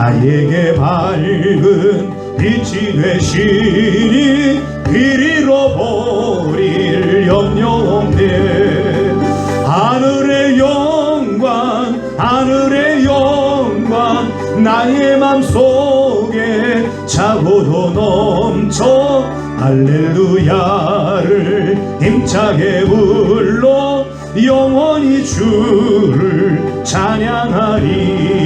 나에게 밝은 빛이 되시니 길 잃어버릴 염려 없네. 하늘의 영광 하늘의 영광 나의 맘속에 차고도 넘쳐 할렐루야를 힘차게 불러 영원히 주를 찬양하리.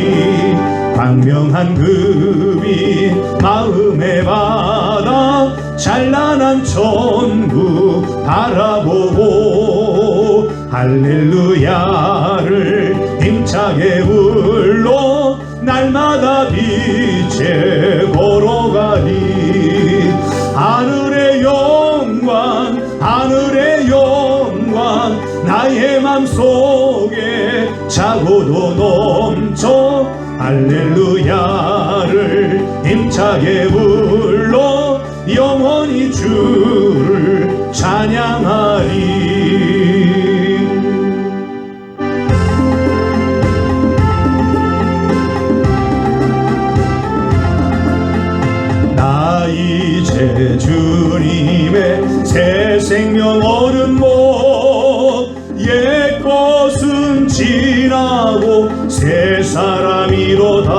광명한 금이 마음의 바다 찬란한 천국 바라보고 할렐루야를 힘차게 불러 날마다 빛에 걸어가리. 하늘의 영광 하늘의 영광 나의 맘속에 차고도 넘쳐 할렐루야를 힘차게 불러 영원히 주를 찬양하리. 나 이제 주님의 새 생명 얻은 못 옛 것은 지나고 새 사람이로다.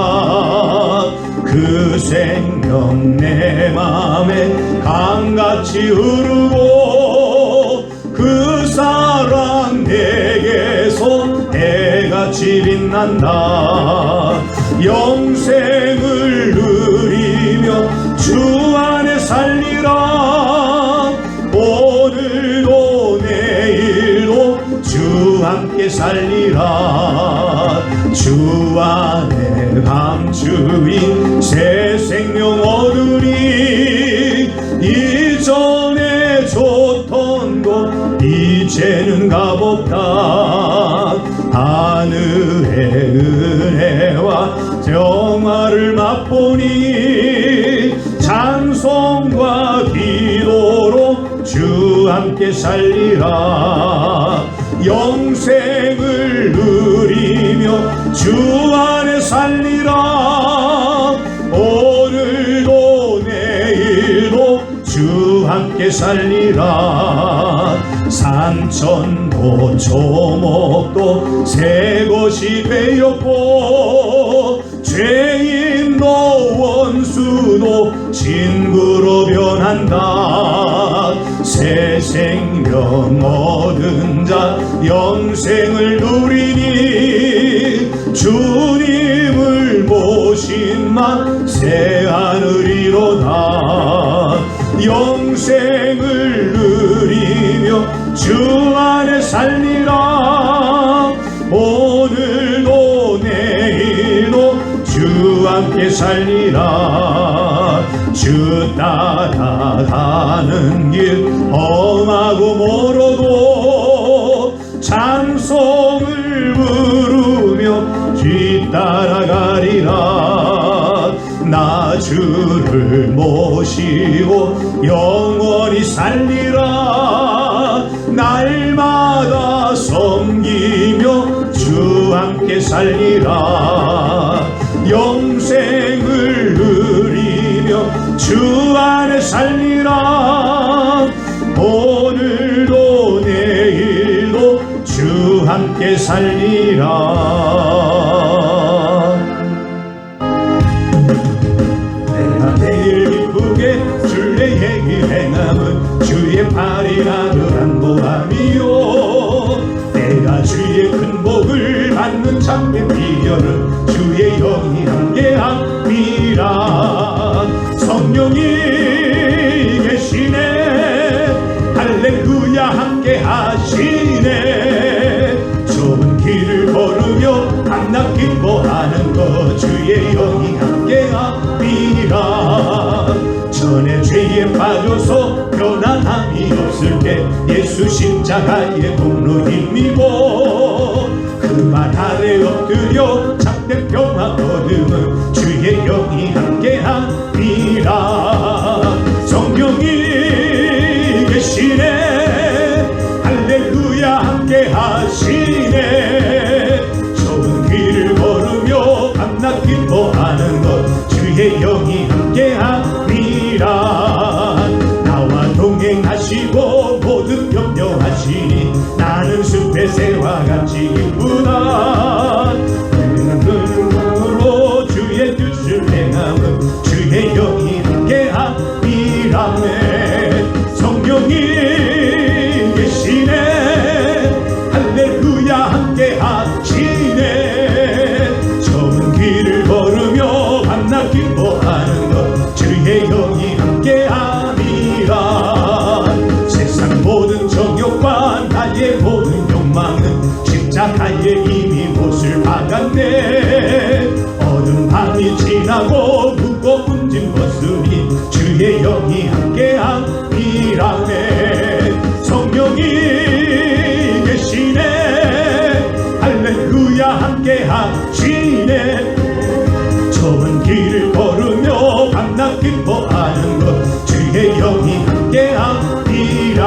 그 생명 내 맘에 강같이 흐르고 그 사랑 내게서 해같이 빛난다. 영생을 누리며 주 안에 살리라. 오늘도 내일도 주 함께 살리라. 주 안에 감추인 새 생명 얻으리. 이전에 줬던 것 이제는 값없다. 하늘의 은혜와 평화를 맛보니 찬송과 기도로 주 함께 살리라. 영생을 누리며 주 안에 살리라. 오늘도 내일도 주 함께 살리라. 산천도 초목도 새 것이 되었고 죄인도 원수도 친구로 변한다. 새 생명 얻은 자 영생을 누리니 주님을 모신 만 새 하늘이로다. 영생을 누리며 주 안에 살리라. 오늘도 내일도 주 함께 살리라. 주 따라가는 길 험하고 멀어도 찬송을 부르며 뒤따라가리라. 나 주를 모시고 영원히 살리라. 날마다 섬기며 주 함께 살리라. 영생을 누리며 주 안에 살리라. 오늘도 내일도 주 함께 살리라. 내가 내일 기쁘게 주의 길 행함은 주의 팔이 나누란 보함이요. 내가 주의 큰 복을 받는 참된 비결은 주의 영이 함께함이라. 성령이 계시네. 할렐루야 함께 하시네. 좁은 길을 걸으며 밤낮 기뻐하는 것 주의 영이 함께함이라. 전에 죄에 빠져서 편안함이 없을 때 예수 십자가의 공로 힘입어 그 말 아래 엎드려 참된 평화 얻음은 주의 영이 함께함이라. 성령이 계시네. 할렐루야 함께 하시네. 좁은 길을 걸으며 밤낮 기뻐하는 것 주의 영이 함께함이라. 나와 동행하시고 모든 염려하시니 나는 숲의 새와 같이 기쁘다. 푸른 마음으로 주의 뜻을 행함은 주의 영이 함께함이라네. 성령이 계시네. 할렐루야 함께하시네. 좁은 길을 걸으며 밤낮 기뻐하는 것 주의 영이 함께함이라. 세상 모든 정욕과 나의 모든 욕망은 십자가에 이미 못을 박았네. 어두운 밤이 지나고 무거운 짐 벗으니 주의 영이 함께함이라네. 성령이 계시네. 할렐루야 함께하시네. 좁은 길을 걸으며 밤낮 기뻐하는 것 주의 영이 함께함이라.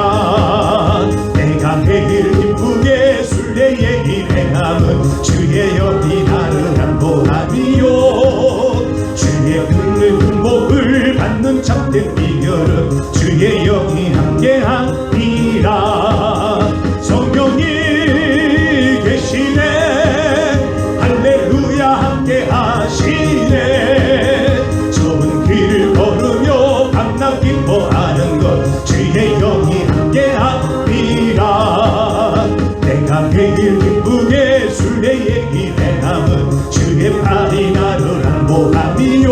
내가 매일 기쁘게 순례의 길 행함은 주의 영이 나를 안보함이요. 주의 큰 복을 받는 참된 비결은 주의 영이 함께함이라. 성령이 계시네. 할렐루야 함께하시네. 좁은 길을 걸으며 밤낮 기뻐하는 것 주의 영이 함께함이라. 내가 매일 기쁘게 순례의 길 행함은 주의 팔이 나를 안보함이요.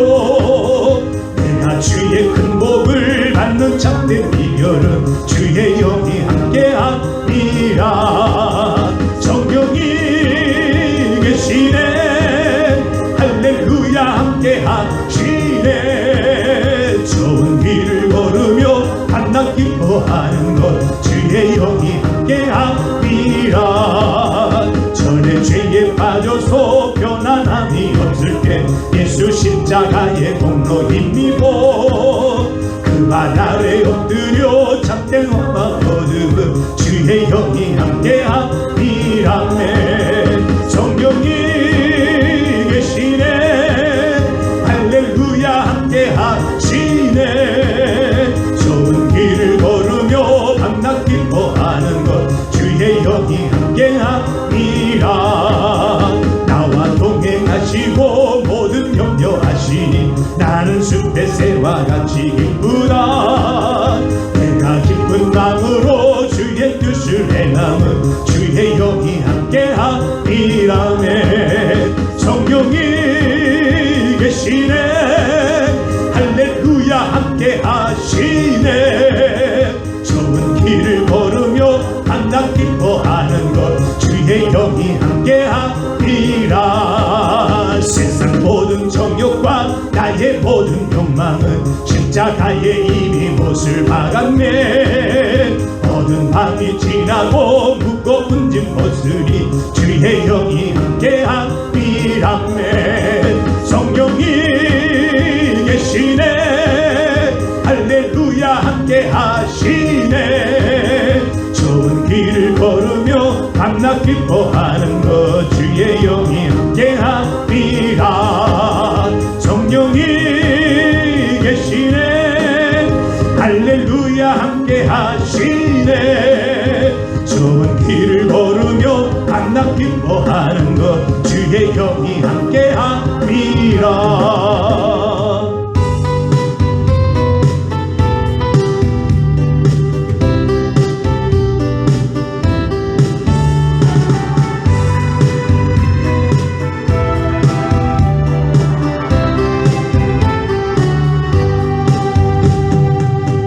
내가 주의 큰 복을 받는 참된 비결은 주의 영이 함께함이라. 성령이 계시네. 할렐루야 함께하시네. 좋은 길을 걸으며 밤낮 기뻐하는 것 주의 영이 함께함이라. 전에 죄에 빠져서 편안함이 없을 때 예수 십자가의 공로 힘입어 그 발 아래 엎드려 참된 엄마 거듭은 주의 영이 함께함이라네. 성령이 계시네. 할렐루야 함께하시네. 좋은 길을 걸으며 밤낮 기뻐하는 것 주의 영이 함께함이라. 나와 동행하시고 모든 염려하시니 나는 숲의 새와 같이 기쁘다. 내가 기쁜 마음으로 주의 뜻을 행함은 주의 영이 함께함이라네. 성령이 계시네. 할렐루야 함께하시네. 좁은 길을 걸으며 밤낮 기뻐하는 것 주의 영이 함께함이라. 세상 모든 정욕과 나의 모든 욕망은 십자가에 이미 못을 박았네. 어두운 밤이 지나고 무거운 짐 벗으니 주의 영이 함께함이라네. 성령이 계시네. 할렐루야 함께하시네. 좋은 길을 걸으며 밤낮 기뻐하는 것 주의 영이 함께함이라. 성령이 계시네. 할렐루야 함께하시네. 좋은 길을 걸으며 밤낮 기뻐하는 것 주의 영이 함께함이라.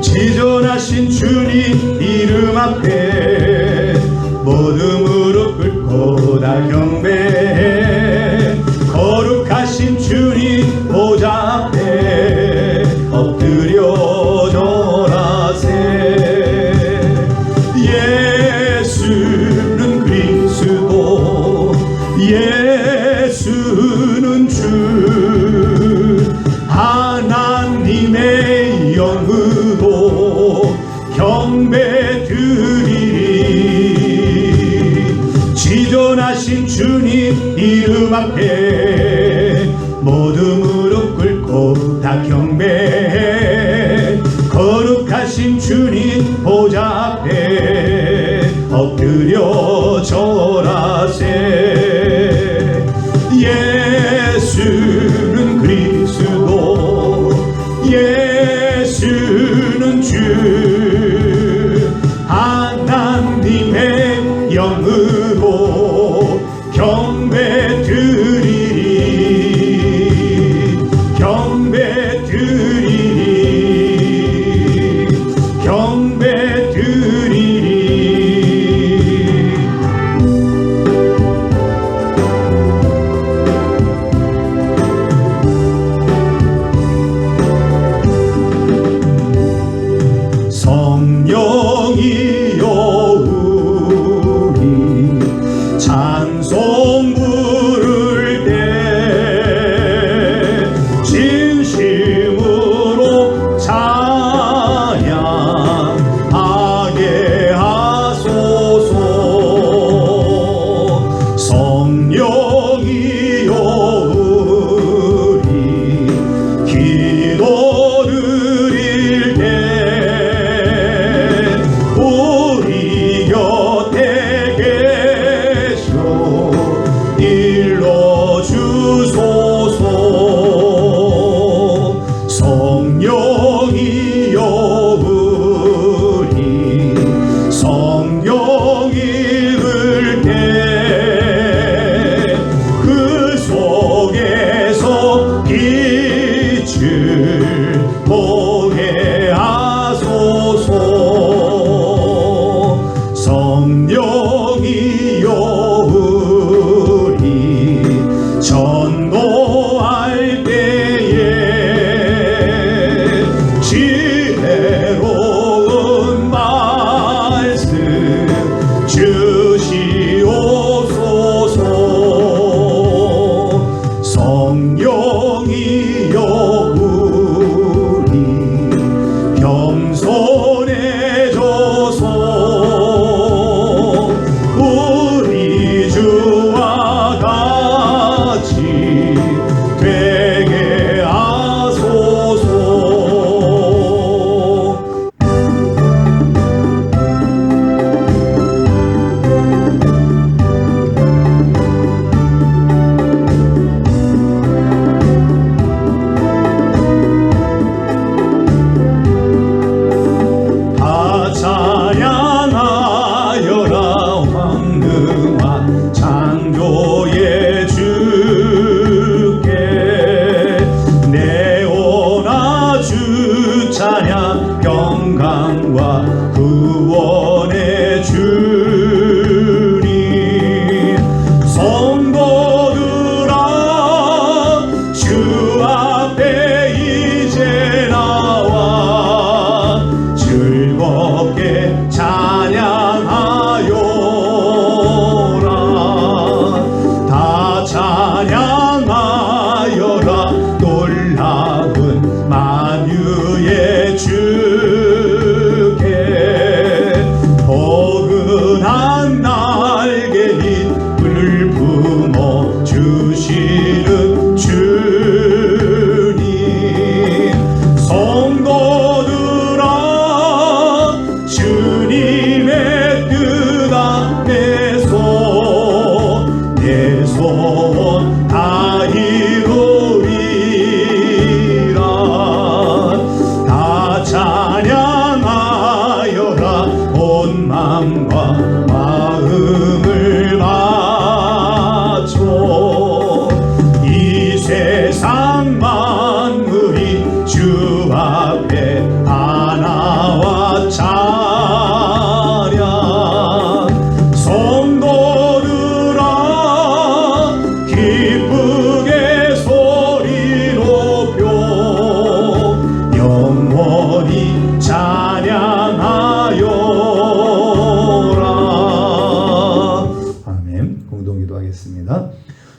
지존하신 주님 이름 앞에 모든 무릎 꿇고 다 경배해. 거룩하신 주님 보좌 앞에 엎드려 절하세. 예수는 그리스도 예수는 주 하나님의 영으로 경배 드리리. 지존하신 주님 이름 앞에 모두 무릎 꿇고 진심으로 찬양하게 하소서. 성령이여 우리 기도 드릴 때 우리 곁에 계셔 일러주소서. 성령이여 우리 성경 읽을 때 그 속에서 빛을 보게 하소서. 성령이여 우리 전도할 때에 지혜로운 말씀 주시옵소서. 성령이여 우리 겸손해져서 우리 주와 같이 되게 하소서. 다 찬양하여라 황금한 창조의 주께. 내오나 주 찬양 평강과 구원의 주님. 성도들아 주 앞에 이제 나와 즐겁게 찬양하여라. 다 찬양하여라 놀라운 만유의 주께. 포근한 날개인 불을 품어 주시는 주님. 성도들아 주님의 뜻 안에서 내 소원 다 이루리라. 다 찬양하여라 온 마음과 마음을 바쳐. 이 세상 만물이 주 앞에 다 나와 찬양. 성도들아 기쁘게 소리 높여 영원히 찬양하여라. 아멘. 공동기도하겠습니다.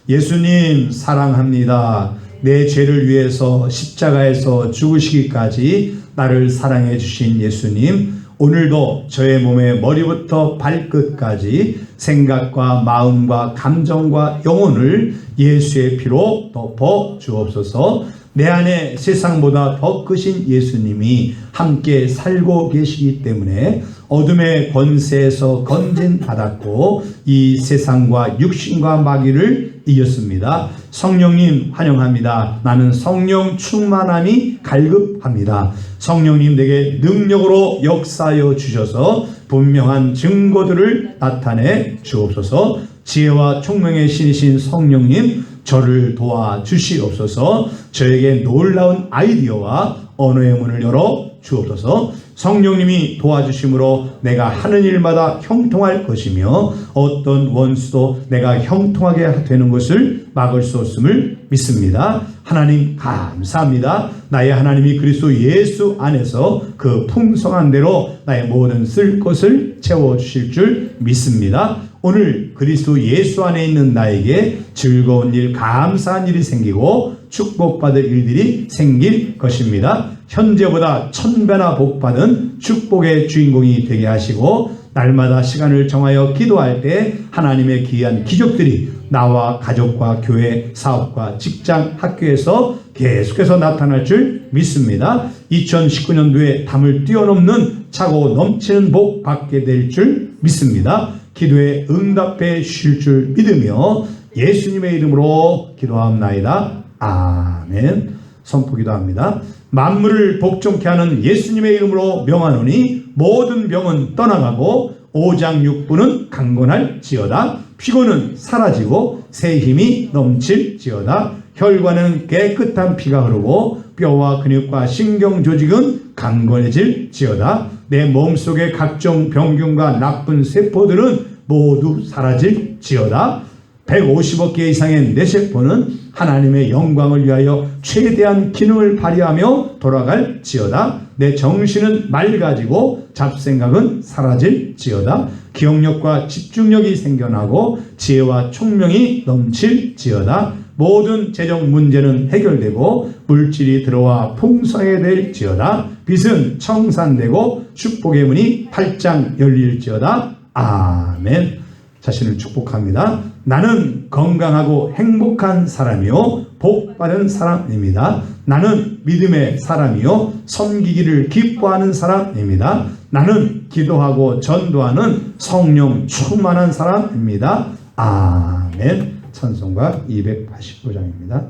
예수님 사랑합니다. 내 죄를 위해서 십자가에서 죽으시기까지 나를 사랑해 주신 예수님, 오늘도 저의 몸의 머리부터 발끝까지 생각과 마음과 감정과 영혼을 예수의 피로 덮어 주옵소서. 내 안에 세상보다 더 크신 예수님이 함께 살고 계시기 때문에 어둠의 권세에서 건진받았고 이 세상과 육신과 마귀를 이겼습니다. 성령님 환영합니다. 나는 성령 충만함이 갈급합니다. 성령님 내게 능력으로 역사하여 주셔서 분명한 증거들을 나타내 주옵소서. 지혜와 총명의 신이신 성령님 저를 도와주시옵소서. 저에게 놀라운 아이디어와 언어의 문을 열어 주옵소서. 성령님이 도와주심으로 내가 하는 일마다 형통할 것이며 어떤 원수도 내가 형통하게 되는 것을 막을 수 없음을 믿습니다. 하나님 감사합니다. 나의 하나님이 그리스도 예수 안에서 그 풍성한 대로 나의 모든 쓸 것을 채워주실 줄 믿습니다. 오늘 그리스도 예수 안에 있는 나에게 즐거운 일, 감사한 일이 생기고 축복받을 일들이 생길 것입니다. 현재보다 1000배나 복받은 축복의 주인공이 되게 하시고, 날마다 시간을 정하여 기도할 때 하나님의 귀한 기적들이 나와 가족과 교회, 사업과 직장, 학교에서 계속해서 나타날 줄 믿습니다. 2019년도에 담을 뛰어넘는 차고 넘치는 복 받게 될 줄 믿습니다. 기도에 응답해 주실 줄 믿으며 예수님의 이름으로 기도합나이다. 아멘. 선포기도합니다. 만물을 복종케 하는 예수님의 이름으로 명하노니 모든 병은 떠나가고 오장육부는 강건할지어다. 피곤은 사라지고 새 힘이 넘칠지어다. 혈관은 깨끗한 피가 흐르고 뼈와 근육과 신경 조직은 강건해질지어다. 내 몸속의 각종 병균과 나쁜 세포들은 모두 사라질지어다. 150억 개 이상의 뇌세포는 하나님의 영광을 위하여 최대한 기능을 발휘하며 돌아갈지어다. 내 정신은 맑아지고 잡생각은 사라질지어다. 기억력과 집중력이 생겨나고 지혜와 총명이 넘칠지어다. 모든 재정 문제는 해결되고 물질이 들어와 풍성하게 될지어다. 빚은 청산되고 축복의 문이 활짝 열릴지어다. 아멘. 자신을 축복합니다. 나는 건강하고 행복한 사람이요 복받은 사람입니다. 나는 믿음의 사람이요 섬기기를 기뻐하는 사람입니다. 나는 기도하고 전도하는 성령 충만한 사람입니다. 아멘. 찬송가 285장입니다.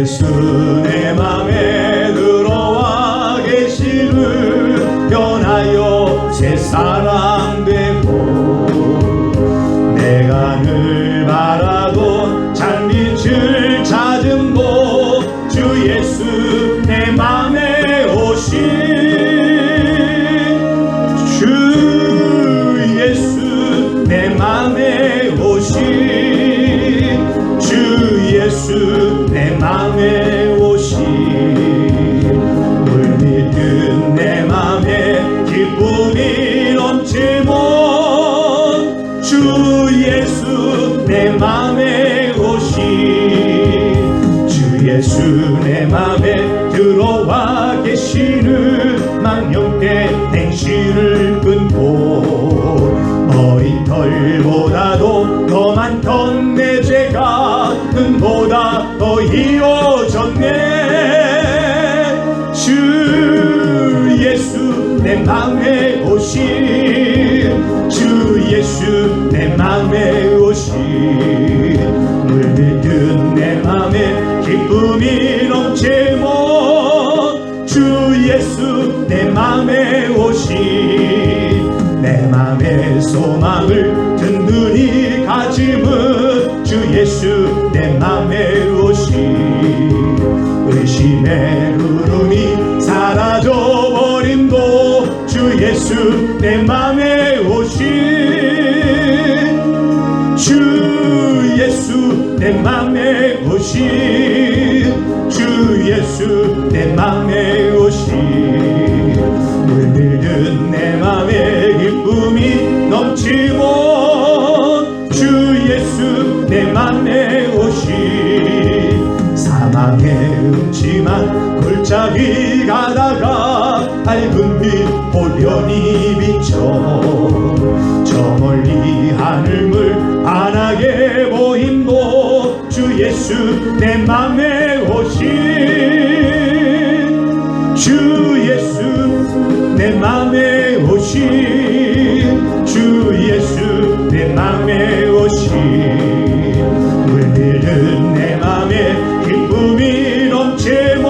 예수 내 맘에 들어와 계시를 변하여 새 사람 되고 내가 늘 바라던 장빛을 찾은 곳 주 예수 내 맘에 오신 주 예수 내 맘에 오신 주 예수 내 맘에 오신 물밀듯 내 맘에 기쁨이 넘치면 주 예수 내 맘에 오신 주 예수 내 맘에 들어와 계시는 망령된 행실을 끊고 머리털보다도 더 많던 내 죄가 눈보다 더 이어졌네. 주 예수 내 맘에 오신 주 예수 내 맘에 오신 물밀듯 내 맘에 기쁨이 넘치면 주 예수 내 맘에 오신 내 맘의 소망을 든든히 가짐은 주 예수 내 맘에 오신 의심의 흐름이 사라져버림도 주 예수 내 맘에 오신 주 예수 내 맘에 오신 주 예수 내 맘에 오신 물밀듯 내 맘에 기쁨이 넘치면 주 예수 내 맘에 오신 사막의 음침한 골짜기 가다가 밝은 빛 호련히 비쳐 저 멀리 하늘물 환하게 보임도 주 예수 내 맘에 오신 주 예수 내 맘에 오신 주 예수 내 맘에 오신 물밀듯 내 맘에 기쁨이 넘치면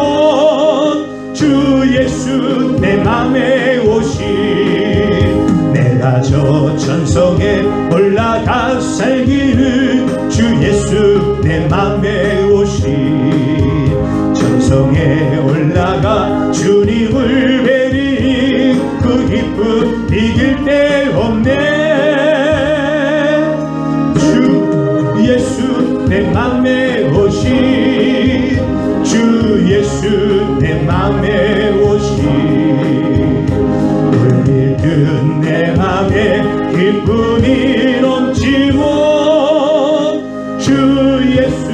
주 예수 내 맘에 오신 내가 저 천성에 올라가 살기를 주 예수 내 맘에 오신 천성에 올라가 주님을 뵈리 그 기쁨 이길 데 없네. 주 예수 내 맘에 오신 내 맘에 오시 물밀듯 내 맘에 기쁨이 넘치고 주 예수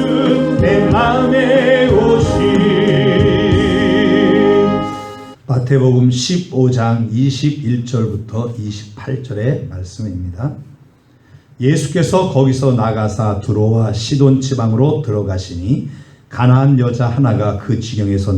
내 맘에 오시. 마태복음 15장 21절부터 28절의 말씀입니다. 예수께서 거기서 나가사 두로와 시돈 지방으로 들어가시니 가나안 여자 하나가 그 지경에서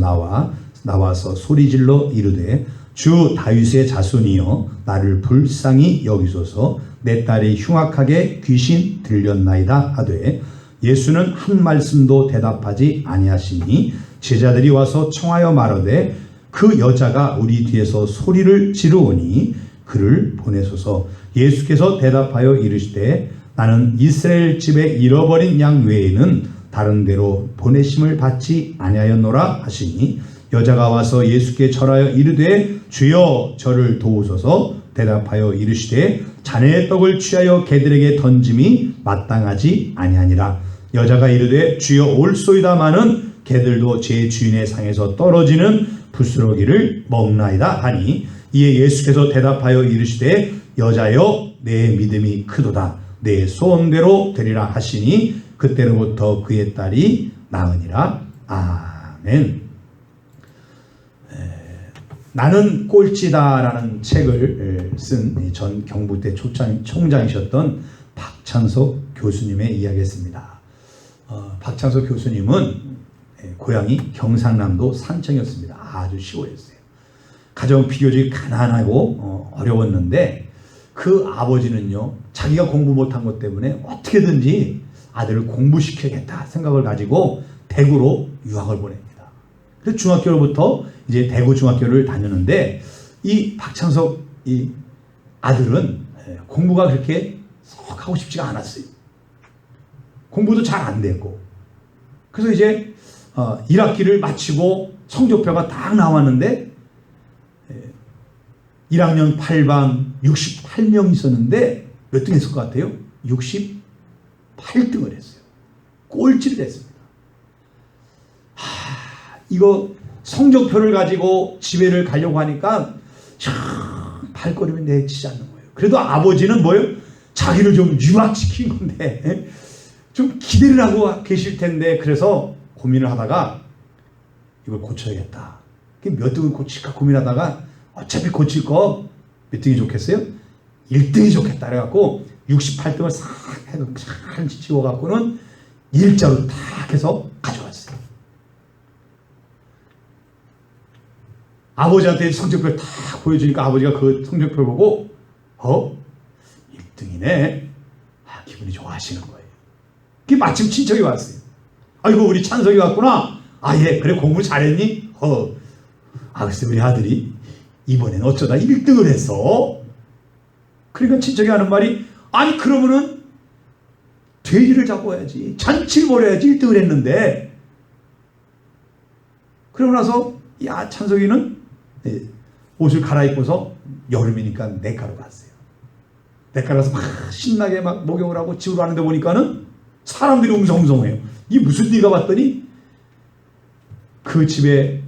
나와서 소리질러 이르되 주 다윗의 자손이여 나를 불쌍히 여기소서 내 딸이 흉악하게 귀신 들렸나이다 하되 예수는 한 말씀도 대답하지 아니하시니 제자들이 와서 청하여 말하되 그 여자가 우리 뒤에서 소리를 지르오니 그를 보내소서. 예수께서 대답하여 이르시되 나는 이스라엘 집에 잃어버린 양 외에는 다른 데로 보내심을 받지 아니하였노라 하시니 여자가 와서 예수께 절하여 이르되 주여 저를 도우소서. 대답하여 이르시되 자네의 떡을 취하여 개들에게 던짐이 마땅하지 아니하니라. 여자가 이르되 주여 올소이다마는 개들도 제 주인의 상에서 떨어지는 부스러기를 먹나이다 하니 이에 예수께서 대답하여 이르시되 여자여 내 믿음이 크도다 내 소원대로 되리라 하시니 그때로부터 그의 딸이 나으니라. 아멘. 나는 꼴찌다라는 책을 쓴 전 경북대 총장이셨던 박찬석 교수님의 이야기였습니다. 박찬석 교수님은 고향이 경상남도 산청이었습니다. 아주 시골이었어요. 가정 비교적 가난하고 어려웠는데 그 아버지는요 자기가 공부 못한 것 때문에 어떻게든지 아들을 공부시켜야겠다 생각을 가지고 대구로 유학을 보냅니다. 그래서 중학교로부터 이제 대구 중학교를 다녔는데 이 박찬석 이 아들은 공부가 그렇게 썩 하고 싶지가 않았어요. 공부도 잘 안 됐고 그래서 이제 1학기를 마치고 성적표가 딱 나왔는데 1학년 8반 68명 있었는데 몇 등 했을 것 같아요? 68등을 했어요. 꼴찌를 했습니다. 이거 성적표를 가지고 집에를 가려고 하니까 발걸음이 내치지 않는 거예요. 그래도 아버지는 뭐예요? 자기를 좀 유학시킨 건데 좀 기대를 하고 계실 텐데 그래서 고민을 하다가 이걸 고쳐야겠다. 몇 등을 고칠까 고민하다가 어차피 고칠 거 몇 등이 좋겠어요? 1등이 좋겠다 그래갖고 68등을 싹 해서 잘 지워갖고는 일자로 딱 해서 가져왔어요. 아버지한테 성적표를 딱 보여주니까 아버지가 그 성적표를 보고 1등이네. 기분이 좋아하시는 거예요. 그게 마침 친척이 왔어요. 아이고 우리 찬석이 왔구나. 예 그래 공부 잘했니? 글쎄 우리 아들이 이번엔 어쩌다 1등을 했어. 그러니까 친척이 하는 말이 아니 그러면은 돼지를 잡아야지 잔치를 벌여야지 1등을 했는데. 그러고 나서 야 찬석이는 옷을 갈아입고서 여름이니까 냇가로 갔어요. 냇가라서 막 신나게 막 목욕을 하고 집으로 가는데 보니까는 사람들이 웅성웅성해요. 이게 무슨 일가 봤더니 그 집에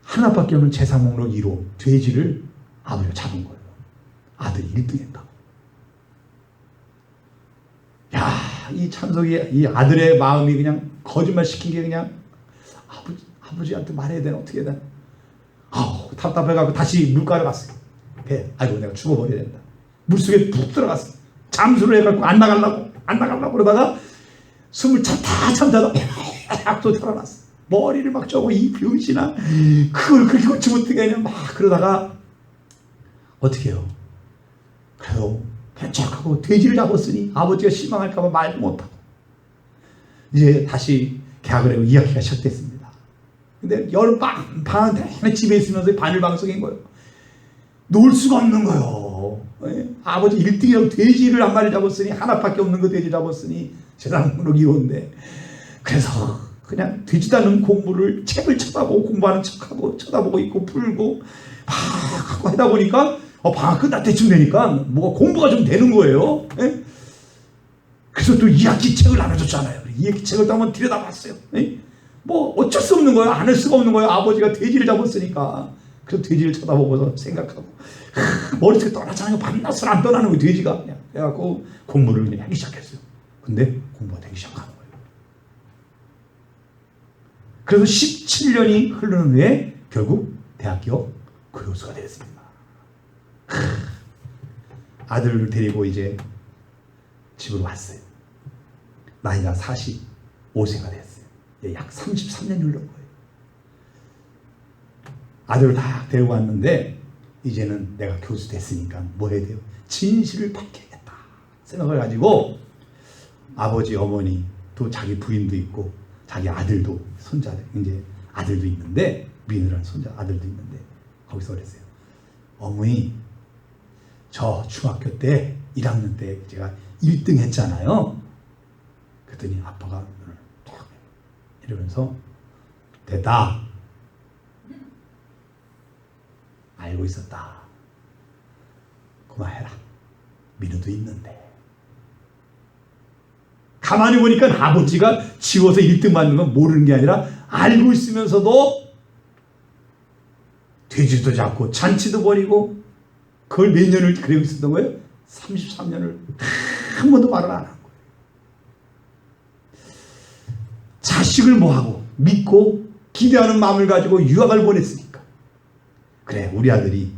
하나밖에 없는 재산 목록 1호 돼지를 아버지가 잡은 거예요. 아들이 1등 했다고. 이 찬석이 이 아들의 마음이 그냥 거짓말 시킨 게 그냥 아버지한테 말해야 되나 어떻게 해야 되나. 답답해가지고 다시 물가로 갔어요. 아이고 내가 죽어버려야 된다. 물속에 푹 들어갔어. 잠수를 해갖고 안 나가려고 그러다가 숨을 참다가 또 살아났어. 머리를 막 쪼고 이 병신아 그걸 그렇게 고치 못하게 그냥 막 그러다가 어떻게 해요? 그래도 괜찮고 돼지를 잡았으니 아버지가 실망할까봐 말도 못하고 이제 다시 계약을 하고 2학기가 시작됐습니다. 근데 여름 방학 내내 집에 있으면서 바늘방석인 거예요. 놀 수가 없는 거예요. 아버지 1등이라고 돼지를 한 마리 잡았으니 하나밖에 없는 거 돼지 잡았으니 재산목록 1호인데 그래서 그냥 되지도 않는 공부를 책을 쳐다보고 공부하는 척하고 쳐다보고 있고 풀고 막 하고 하다 보니까 방학 끝날 때쯤 되니까 뭐가 공부가 좀 되는 거예요. 그래서 또 2학기 책을 나눠줬잖아요. 2학기 책을 또 한번 들여다봤어요. 뭐 어쩔 수 없는 거예요. 안 할 수가 없는 거예요. 아버지가 돼지를 잡았으니까. 그래서 돼지를 쳐다보고서 생각하고 머릿속에 떠나잖아요. 밤낮을 안 떠나는 거예요. 돼지가. 그냥 그래갖고 공부를 그냥 하기 시작했어요. 근데 공부가 되기 시작하는 거예요. 그래서 17년이 흐르는 후에 결국 대학교 교수가 됐습니다. 아들을 데리고 이제 집으로 왔어요. 나이가 45세가 됐어요. 약 33년이 흐른 거예요. 아들을 다 데리고 왔는데 이제는 내가 교수 됐으니까 뭐 해야 돼요? 진실을 밝혀야겠다 생각을 가지고 아버지, 어머니, 또 자기 부인도 있고 자기 아들도 손자들 이제 아들도 있는데 민우라는 손자 아들도 있는데 거기서 그랬어요. 어머니, 저 중학교 때 1학년 때 제가 1등 했잖아요. 그랬더니 아빠가 눈을 탁 이러면서 됐다. 알고 있었다. 그만해라. 민우도 있는데. 가만히 보니까 아버지가 지워서 1등 받는 건 모르는 게 아니라 알고 있으면서도 돼지도 잡고 잔치도 벌이고 그걸 몇 년을 그러고 있었던 거예요? 33년을 한 번도 말을 안 한 거예요. 자식을 뭐하고 믿고 기대하는 마음을 가지고 유학을 보냈으니까. 그래, 우리 아들이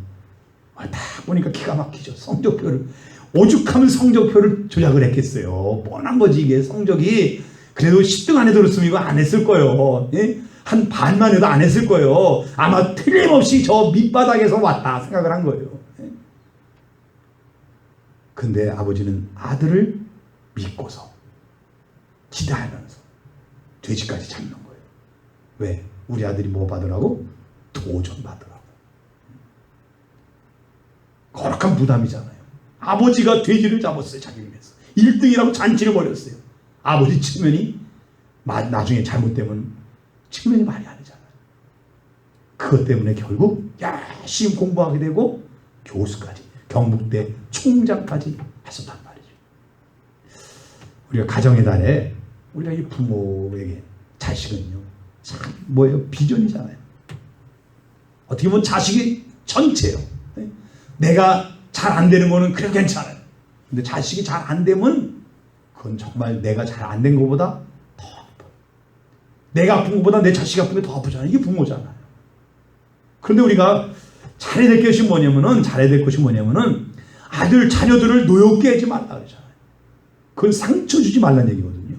딱 보니까 기가 막히죠. 성적표를 오죽하면 성적표를 조작을 했겠어요. 뻔한 거지 이게 성적이. 그래도 10등 안에 들었으면 이거 안 했을 거예요. 예? 한 반만 해도 안 했을 거예요. 아마 틀림없이 저 밑바닥에서 왔다 생각을 한 거예요. 예? 근데 아버지는 아들을 믿고서 기대하면서 돼지까지 잡는 거예요. 왜? 우리 아들이 뭐 받으라고? 도전 받으라고. 거룩한 부담이잖아요. 아버지가 돼지를 잡았어요. 자기를 위해서. 1등이라고 잔치를 벌였어요. 아버지 측면이 나중에 잘못되면 측면이 말이 아니잖아요. 그것 때문에 결국 열심히 공부하게 되고 교수까지, 경북대 총장까지 했었단 말이죠. 우리가 가정의 달에 우리가 이 부모에게 자식은요 참 뭐예요? 비전이잖아요. 어떻게 보면 자식이 전체예요. 내가 잘 안 되는 거는 그래 괜찮아요. 근데 자식이 잘 안 되면 그건 정말 내가 잘 안 된 것보다 더 아파요. 내가 아픈 것보다 내 자식이 아픈 게 더 아프잖아요. 이게 부모잖아요. 그런데 우리가 잘해야 될 것이 뭐냐면은 아들, 자녀들을 노엽게 하지 말라 그러잖아요. 그건 상처 주지 말라는 얘기거든요.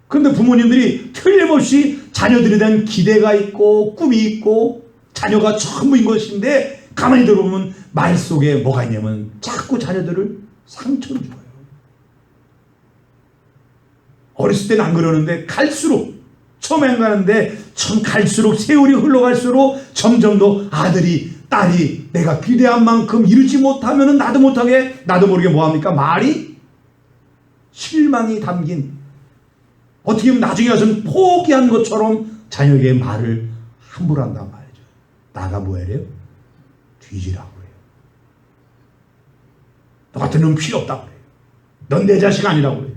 그런데 부모님들이 틀림없이 자녀들에 대한 기대가 있고 꿈이 있고 자녀가 전부인 것인데 가만히 들어보면 말 속에 뭐가 있냐면 자꾸 자녀들을 상처를 줘요. 어렸을 때는 안 그러는데 갈수록 처음에 안 가는데 갈수록 세월이 흘러갈수록 점점 더 아들이 딸이 내가 기대한 만큼 이루지 못하면 나도 못하게 나도 모르게 뭐합니까? 말이 실망이 담긴 어떻게 보면 나중에 가서는 포기한 것처럼 자녀에게 말을 함부로 한단 말이죠. 나가 뭐 해래요? 뒤지라고 그래요. 너 같은 놈 필요 없다고 그래요. 넌 내 자식 아니라고 그래요.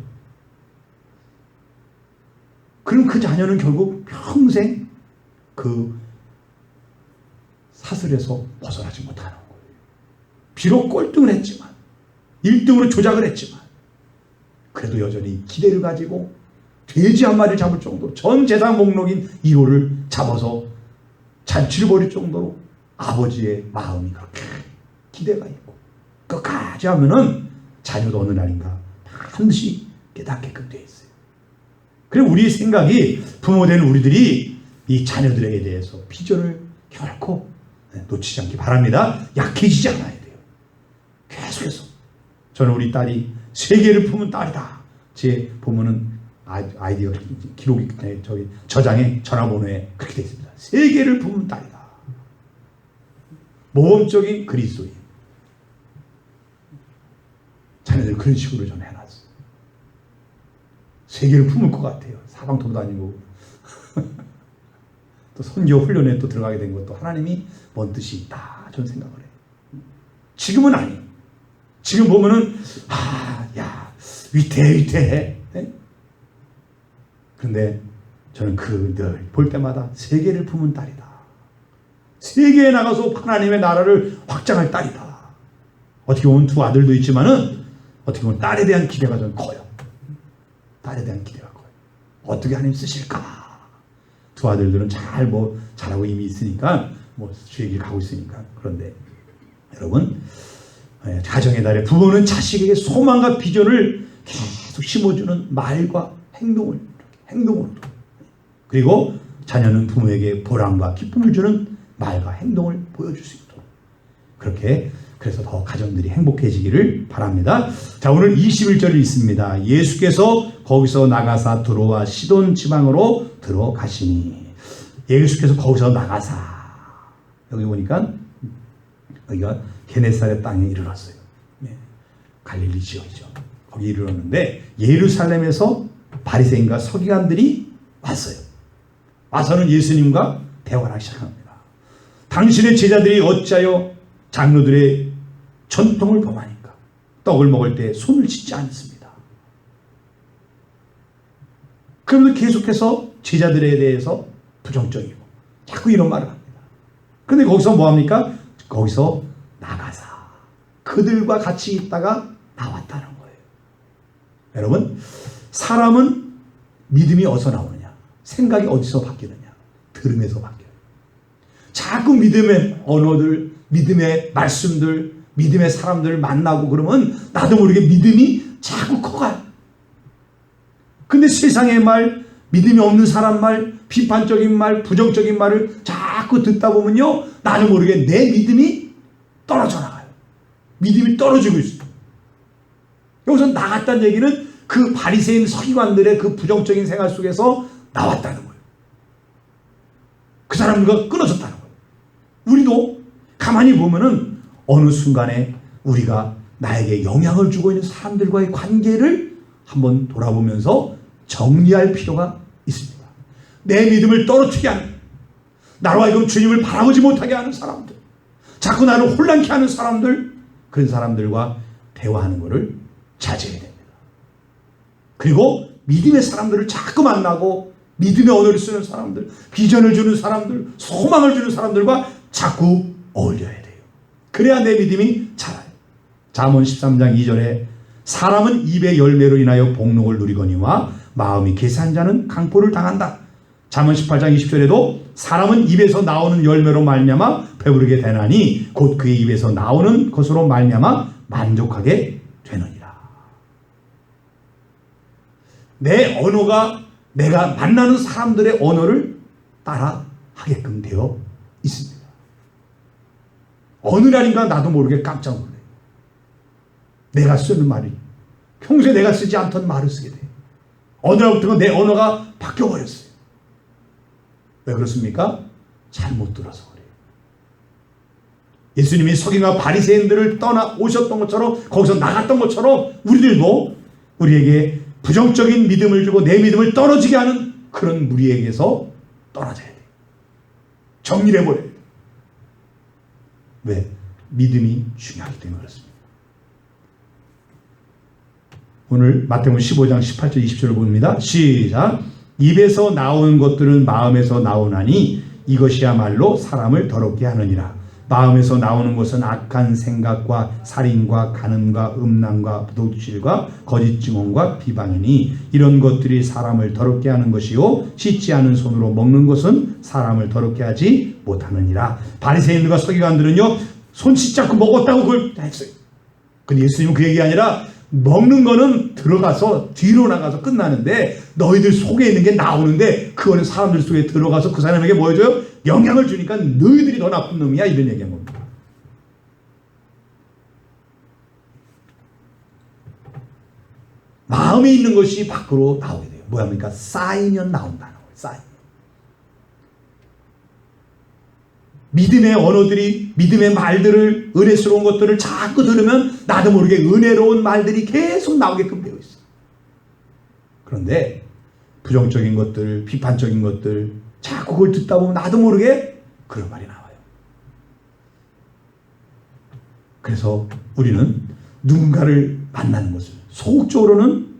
그럼 그 자녀는 결국 평생 그 사슬에서 벗어나지 못하는 거예요. 비록 꼴등을 했지만 1등으로 조작을 했지만 그래도 여전히 기대를 가지고 돼지 한 마리를 잡을 정도로 전 재산 목록인 1호를 잡아서 잔치를 벌일 정도로 아버지의 마음이 그렇게 기대가 있고 끝까지 하면은 자녀도 어느 날인가 반드시 깨닫게끔 되어 있어요. 그리고 우리 생각이 부모된 우리들이 이 자녀들에게 대해서 비전을 결코 놓치지 않기 바랍니다. 약해지지 않아야 돼요. 계속해서 저는 우리 딸이 세계를 품은 딸이다. 제 보면은 아이디어 기록이 저기 저장에 전화번호에 그렇게 되어 있습니다. 세계를 품은 딸이다. 모범적인 그리스도인. 자녀들 그런 식으로 저는 해놨어요. 세계를 품을 것 같아요. 사방 돌아다니고 또 선교 훈련에 또 들어가게 된 것도 하나님이 뭔 뜻이 있다 저는 생각을 해요. 지금은 아니에요. 지금 보면은 야 위태해. 네? 그런데 저는 그 늘 볼 때마다 세계를 품은 딸이다. 세계에 나가서 하나님의 나라를 확장할 딸이다. 어떻게 보면 두 아들도 있지만은 어떻게 보면 딸에 대한 기대가 좀 커요. 딸에 대한 기대가 커요. 어떻게 하나님 쓰실까? 두 아들들은 잘하고 이미 있으니까 주의 길 가고 있으니까. 그런데 여러분, 가정의 달에 부모는 자식에게 소망과 비전을 계속 심어주는 말과 행동으로, 그리고 자녀는 부모에게 보람과 기쁨을 주는 말과 행동을 보여줄 수 있도록, 그렇게 그래서 더 가정들이 행복해지기를 바랍니다. 자, 오늘 21절이 있습니다. 예수께서 거기서 나가사 들어와 시돈 지방으로 들어가시니. 예수께서 거기서 나가사, 여기 보니까 여기가 게네사렛 땅에 이르렀어요. 갈릴리 지역이죠. 거기 이르렀는데 예루살렘에서 바리새인과 서기관들이 왔어요. 와서는 예수님과 대화를 하기 시작합니다. 당신의 제자들이 어찌하여 장로들의 전통을 범하니까 떡을 먹을 때 손을 씻지 않습니다. 그러면서 계속해서 제자들에 대해서 부정적이고 자꾸 이런 말을 합니다. 그런데 거기서 뭐합니까? 거기서 나가사 그들과 같이 있다가 나왔다는 거예요. 여러분, 사람은 믿음이 어디서 나오느냐? 생각이 어디서 바뀌느냐? 들음에서 바뀌어요. 자꾸 믿음의 언어들, 믿음의 말씀들, 믿음의 사람들을 만나고 그러면 나도 모르게 믿음이 자꾸 커가요. 근데 세상의 말, 믿음이 없는 사람 말, 비판적인 말, 부정적인 말을 자꾸 듣다 보면요, 나도 모르게 내 믿음이 떨어져 나가요. 믿음이 떨어지고 있어요. 여기서 나갔다는 얘기는 그 바리새인 서기관들의 그 부정적인 생활 속에서 나왔다는 거예요. 그 사람과 끊어졌다는 거예요. 우리도 가만히 보면은 어느 순간에 우리가 나에게 영향을 주고 있는 사람들과의 관계를 한번 돌아보면서 정리할 필요가 있습니다. 내 믿음을 떨어뜨리게 하는, 나로 하여금 주님을 바라보지 못하게 하는 사람들, 자꾸 나를 혼란케 하는 사람들, 그런 사람들과 대화하는 것을 자제해야 됩니다. 그리고 믿음의 사람들을 자꾸 만나고 믿음의 언어를 쓰는 사람들, 비전을 주는 사람들, 소망을 주는 사람들과 자꾸 어울려야 돼요. 그래야 내 믿음이 자라요. 잠언 13장 2절에 사람은 입의 열매로 인하여 복록을 누리거니와 마음이 계산 자는 강포를 당한다. 잠언 18장 20절에도 사람은 입에서 나오는 열매로 말미암아 배부르게 되나니 곧 그의 입에서 나오는 것으로 말미암아 만족하게 되느니라. 내 언어가 내가 만나는 사람들의 언어를 따라 하게끔 되어 있습니다. 어느 날인가 나도 모르게 깜짝 놀라요. 내가 쓰는 말이 평소에 내가 쓰지 않던 말을 쓰게 돼요. 어느 날부터 내 언어가 바뀌어버렸어요. 왜 그렇습니까? 잘못 들어서 그래요. 예수님이 서기관과 바리새인들을 떠나 오셨던 것처럼, 거기서 나갔던 것처럼 우리들도 우리에게 부정적인 믿음을 주고 내 믿음을 떨어지게 하는 그런 무리에게서 떨어져야 돼요. 정리를 해버려야 돼요. 왜? 믿음이 중요하기 때문에 그렇습니다. 오늘 마태복음 15장 18절 20절을 봅니다. 시작. 입에서 나오는 것들은 마음에서 나오나니 이것이야말로 사람을 더럽게 하느니라. 마음에서 나오는 것은 악한 생각과 살인과 간음과 음란과 도둑질과 거짓 증언과 비방이니 이런 것들이 사람을 더럽게 하는 것이요 씻지 않은 손으로 먹는 것은 사람을 더럽게 하지 못하느니라. 바리새인들과 서기관들은요 손 씻지 않고 먹었다고 그걸 했어요. 근데 예수님은 그 얘기 아니라 먹는 거는 들어가서 뒤로 나가서 끝나는데 너희들 속에 있는 게 나오는데 그거는 사람들 속에 들어가서 그 사람에게 뭐 해줘요? 영향을 주니까 너희들이 더 나쁜 놈이야, 이런 얘기한 겁니다. 마음에 있는 것이 밖으로 나오게 돼요. 뭐합니까? 쌓이면 나온다는 거예요. 쌓이면. 믿음의 언어들이, 믿음의 말들을, 은혜스러운 것들을 자꾸 들으면 나도 모르게 은혜로운 말들이 계속 나오게끔 되어 있어요. 그런데 부정적인 것들, 비판적인 것들 자꾸 그걸 듣다 보면 나도 모르게 그런 말이 나와요. 그래서 우리는 누군가를 만나는 것을 소극적으로는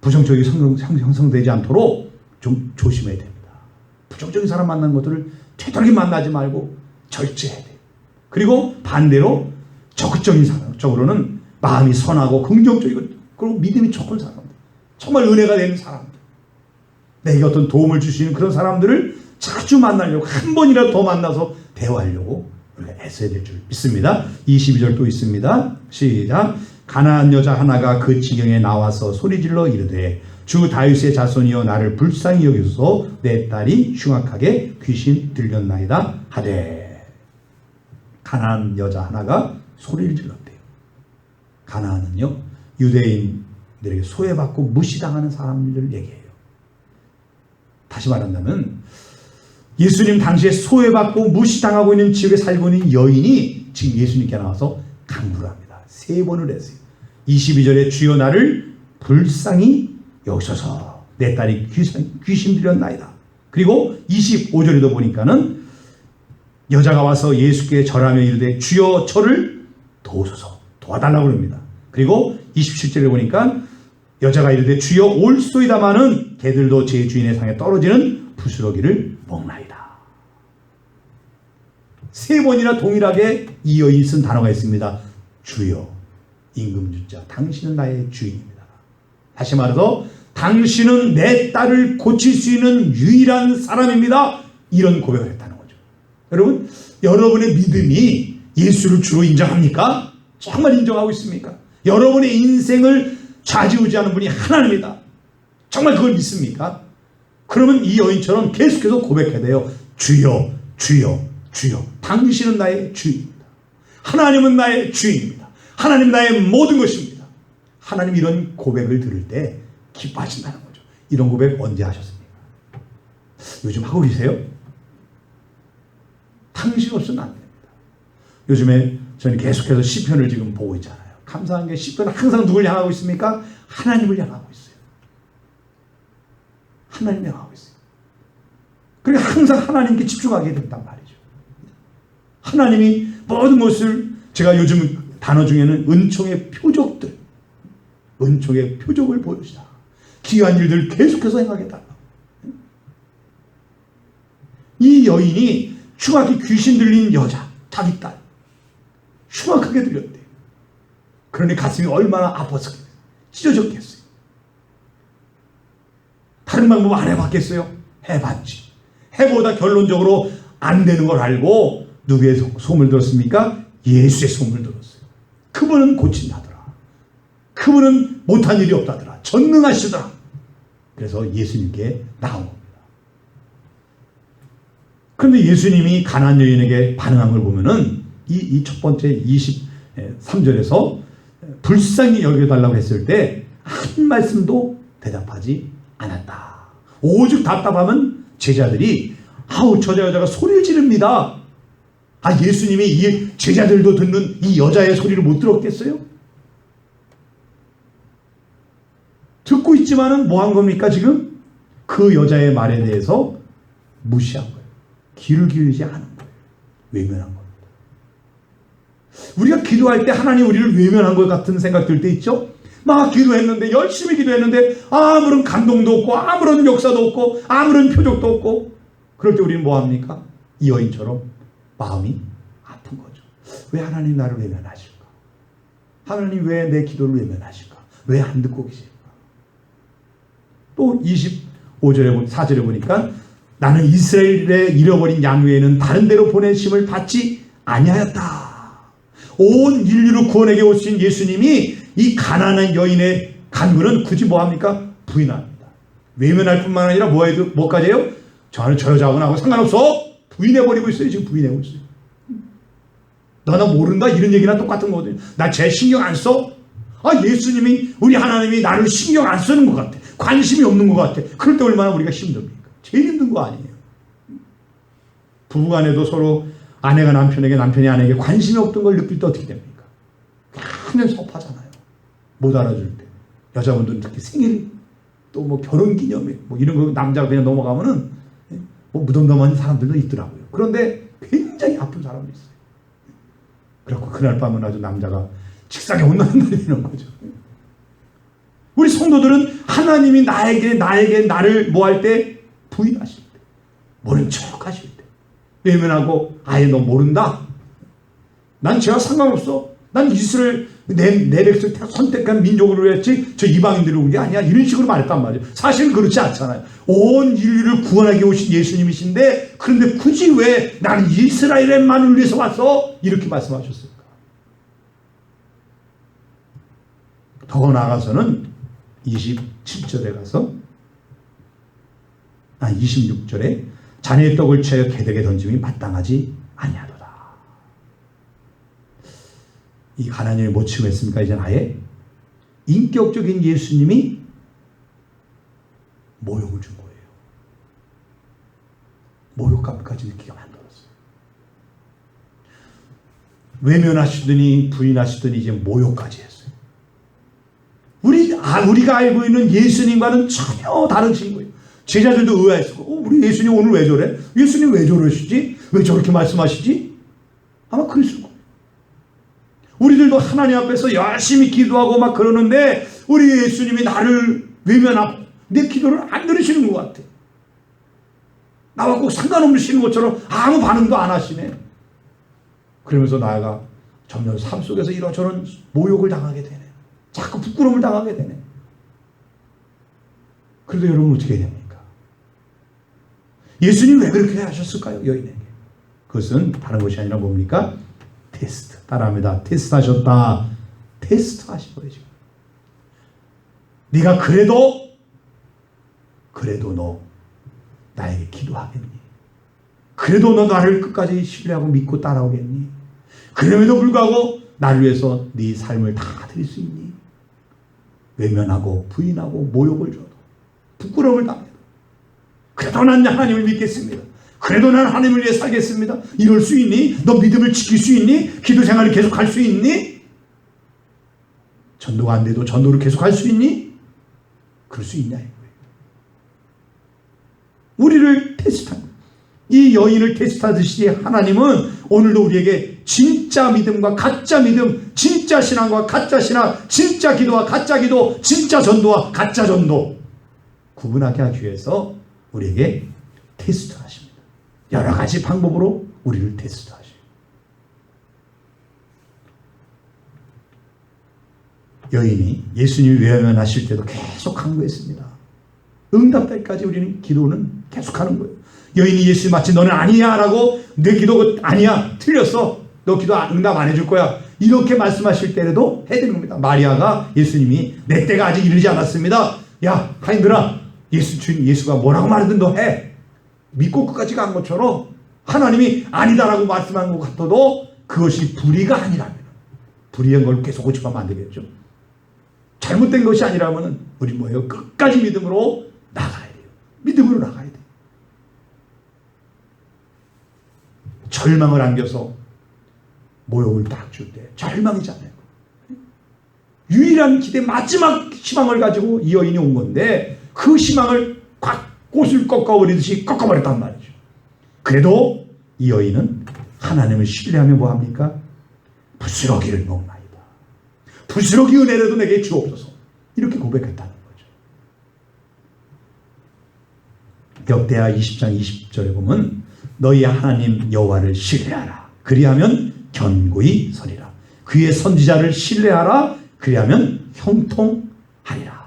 부정적이 형성되지 않도록 좀 조심해야 됩니다. 부정적인 사람 만나는 것들을 되도록이면 만나지 말고 절제해야 돼요. 그리고 반대로 적극적인 사람적으로는 마음이 선하고 긍정적이고 그리고 믿음이 좋은 사람들, 정말 은혜가 되는 사람들, 내게 어떤 도움을 줄 수 있는 그런 사람들을 자주 만나려고, 한 번이라도 더 만나서 대화하려고 우리가 애써야 될 줄 믿습니다. 22절 또 있습니다. 시작. 가나안 여자 하나가 그 지경에 나와서 소리질러 이르되 주 다윗의 자손이여 나를 불쌍히 여기소서 내 딸이 흉악하게 귀신 들렸나이다 하되. 가나안 여자 하나가 소리를 질렀대요. 가나안은요, 유대인들에게 소외받고 무시당하는 사람들을 얘기해요. 다시 말한다면 예수님 당시에 소외받고 무시당하고 있는 지역에 살고 있는 여인이 지금 예수님께 나와서 강구를 합니다. 3번을 했어요. 22절에 주여 나를 불쌍히 여기소서 내 딸이 귀신 들렸나이다. 그리고 25절에도 보니까는 여자가 와서 예수께 절하며 이르되 주여 저를 도우소서, 도와달라고 그럽니다. 그리고 27절에 보니까 여자가 이르되 주여 올소이다마는 개들도 제 주인의 상에 떨어지는 부스러기를 먹나이다. 3번이나 동일하게 이 여인이 쓴 단어가 있습니다. 주여, 임금주자, 당신은 나의 주인입니다. 다시 말해서 당신은 내 딸을 고칠 수 있는 유일한 사람입니다. 이런 고백을 했다는 거죠. 여러분, 여러분의 믿음이 예수를 주로 인정합니까? 정말 인정하고 있습니까? 여러분의 인생을 좌지우지하는 분이 하나님이다. 정말 그걸 믿습니까? 그러면 이 여인처럼 계속해서 고백해야 돼요. 주여, 주여, 주여. 당신은 나의 주인입니다. 하나님은 나의 주인입니다. 하나님 나의 모든 것입니다. 하나님 이런 고백을 들을 때 기뻐하신다는 거죠. 이런 고백 언제 하셨습니까? 요즘 하고 계세요? 당신 없으면 안 됩니다. 요즘에 저는 계속해서 시편을 지금 보고 있잖아요. 감사한 게 시편은 항상 누굴 향하고 있습니까? 하나님을 향하고 있어요. 하나님을 향하고 있어요. 그러니까 항상 하나님께 집중하게 된단 말이죠. 하나님이 모든 것을, 제가 요즘 단어 중에는 은총의 표적들, 은총의 표적을 보여주시다. 귀한 일들을 계속해서 행하겠다. 이 여인이 흉악하게 귀신 들린 여자, 자기 딸 흉악하게 들렸대요. 그러니 가슴이 얼마나 아팠겠어요. 찢어졌겠어요. 다른 방법 안 해봤겠어요? 해봤지. 해보다 결론적으로 안 되는 걸 알고 누구의 소문을 들었습니까? 예수의 소문을 들었어요. 그분은 고친다더라. 그분은 못한 일이 없다더라. 전능하시더라. 그래서 예수님께 나온 겁니다. 그런데 예수님이 가나안 여인에게 반응한 걸 보면은 이 첫 번째 23절에서 불쌍히 여겨달라고 했을 때 한 말씀도 대답하지 않았다. 오죽 답답하면 제자들이 아우 저 여자가 소리를 지릅니다. 아, 예수님이 이 제자들도 듣는 이 여자의 소리를 못 들었겠어요? 듣고 있지만은 뭐 한 겁니까 지금? 그 여자의 말에 대해서 무시한 거예요. 귀를 기울이지 않은 거예요. 외면한 겁니다. 우리가 기도할 때 하나님 우리를 외면한 것 같은 생각 들 때 있죠? 막 기도했는데, 열심히 기도했는데 아무런 감동도 없고 아무런 역사도 없고 아무런 표적도 없고, 그럴 때 우리는 뭐 합니까? 이 여인처럼 마음이 아픈 거죠. 왜 하나님 나를 외면하실까? 하나님 왜 내 기도를 외면하실까? 왜 안 듣고 계실까? 또 25절에 4절에 보니까 나는 이스라엘에 잃어버린 양 외에는 다른 데로 보내심을 받지 아니하였다. 온 인류를 구원하게 오신 예수님이 이 가난한 여인의 간구는 굳이 뭐합니까? 부인합니다. 외면할 뿐만 아니라 뭐까지 해요? 저는 저 여자하고 상관없어. 부인해버리고 있어요. 지금 부인하고 있어요. 너 나 모른다? 이런 얘기나 똑같은 거거든요. 나 쟤 신경 안 써? 아, 예수님이, 우리 하나님이 나를 신경 안 쓰는 것 같아. 관심이 없는 것 같아. 그럴 때 얼마나 우리가 힘듭니까? 제일 힘든 거 아니에요. 부부간에도 서로 아내가 남편에게, 남편이 아내에게 관심이 없던 걸 느낄 때 어떻게 됩니까? 굉장히 섭하잖아요. 못 알아줄 때. 여자분들은 특히 생일, 또 뭐 결혼기념일, 뭐 이런 거 남자가 그냥 넘어가면은 뭐 무덤덤한 사람들도 있더라고요. 그런데 굉장히 아픈 사람도 있어요. 그래갖고 그날 밤은 아주 남자가 직상에 혼나는 날이 되는 거죠. 우리 성도들은 하나님이 나에게 나를 뭐 할 때? 부인하실 때, 모른 척 하실 때, 외면하고 아예 너 모른다, 난 제가 상관없어, 난 이스라엘 내 백성 선택한 민족으로 했지 저 이방인들을 온 게 아니야, 이런 식으로 말했단 말이에요. 사실은 그렇지 않잖아요. 온 인류를 구원하기 오신 예수님이신데, 그런데 굳이 왜 나는 이스라엘만을 위해서 왔어? 이렇게 말씀하셨을까? 더 나아가서는 27절에 가서 26절에 자네의 떡을 취하여 개덕에 던짐이 마땅하지 아니하도다. 이 가난을 못 치고 했습니까? 이제 아예 인격적인 예수님이 모욕을 준 거예요. 모욕감까지 느끼게 만들었어요. 외면하시더니 부인하시더니 이제 모욕까지 했어요. 우리가 알고 있는 예수님과는 전혀 다르신 거예요. 제자들도 의아했어요. 우리 예수님 오늘 왜 저래? 예수님 왜 저러시지? 왜 저렇게 말씀하시지? 아마 그랬을 거예요. 우리들도 하나님 앞에서 열심히 기도하고 막 그러는데 우리 예수님이 나를 외면하고 내 기도를 안 들으시는 것 같아. 나와 꼭 상관없으시는 것처럼 아무 반응도 안 하시네. 그러면서 나아가 점점 삶 속에서 이런저런 모욕을 당하게 되네. 자꾸 부끄러움을 당하게 되네. 그래도 여러분 어떻게 해야 됩니까? 예수님 왜 그렇게 하셨을까요? 여인에게. 그것은 다른 것이 아니라 뭡니까? 테스트. 따라합니다. 테스트 하셨다. 테스트 하신 거예요, 지금. 네가 그래도 너 나에게 기도하겠니? 그래도 너 나를 끝까지 신뢰하고 믿고 따라오겠니? 그럼에도 불구하고 나를 위해서 네 삶을 다 드릴 수 있니? 외면하고 부인하고 모욕을 줘도 부끄러움을 당해도 그래도 난 하나님을 믿겠습니다. 그래도 난 하나님을 위해 살겠습니다. 이럴 수 있니? 너 믿음을 지킬 수 있니? 기도 생활을 계속 할 수 있니? 전도가 안 돼도 전도를 계속 할 수 있니? 그럴 수 있냐 이거예요. 우리를 테스트한 거예요. 이 여인을 테스트하듯이 하나님은 오늘도 우리에게 진짜 믿음과 가짜 믿음, 진짜 신앙과 가짜 신앙, 진짜 기도와 가짜 기도, 진짜 전도와 가짜 전도 구분하게 하기 위해서 우리에게 테스트를 하십니다. 여러 가지 방법으로 우리를 테스트하셔요. 여인이 예수님이 외면하실 때도 계속 간구했습니다. 응답되기까지 우리는 기도는 계속하는 거예요. 여인이 예수님 마치 너는 아니야 라고 내 기도 아니야 틀렸어 너 기도 응답 안 해줄 거야 이렇게 말씀하실 때라도 해야 되는 겁니다. 마리아가 예수님이 내 때가 아직 이르지 않았습니다. 야 하인들아 예수가 뭐라고 말하든 너 해. 믿고 끝까지 간 것처럼 하나님이 아니다라고 말씀한 것 같아도 그것이 불의가 아니라면 불의한 걸 계속 고집하면 안 되겠죠. 잘못된 것이 아니라면 우리 뭐예요? 끝까지 믿음으로 나가야 돼요. 믿음으로 나가야 돼요. 절망을 안겨서 모욕을 딱 줄 때 절망이잖아요. 유일한 기대 마지막 희망을 가지고 이 여인이 온 건데 그 희망을 꽉 꽃을 꺾어버리듯이 꺾어버렸단 말이죠. 그래도 이 여인은 하나님을 신뢰하며 뭐합니까? 부스러기를 먹나이다. 부스러기 은혜라도 내게 주옵소서. 이렇게 고백했다는 거죠. 역대하 20장 20절에 보면 너희 하나님 여호와를 신뢰하라. 그리하면 견고히 서리라. 그의 선지자를 신뢰하라. 그리하면 형통하리라.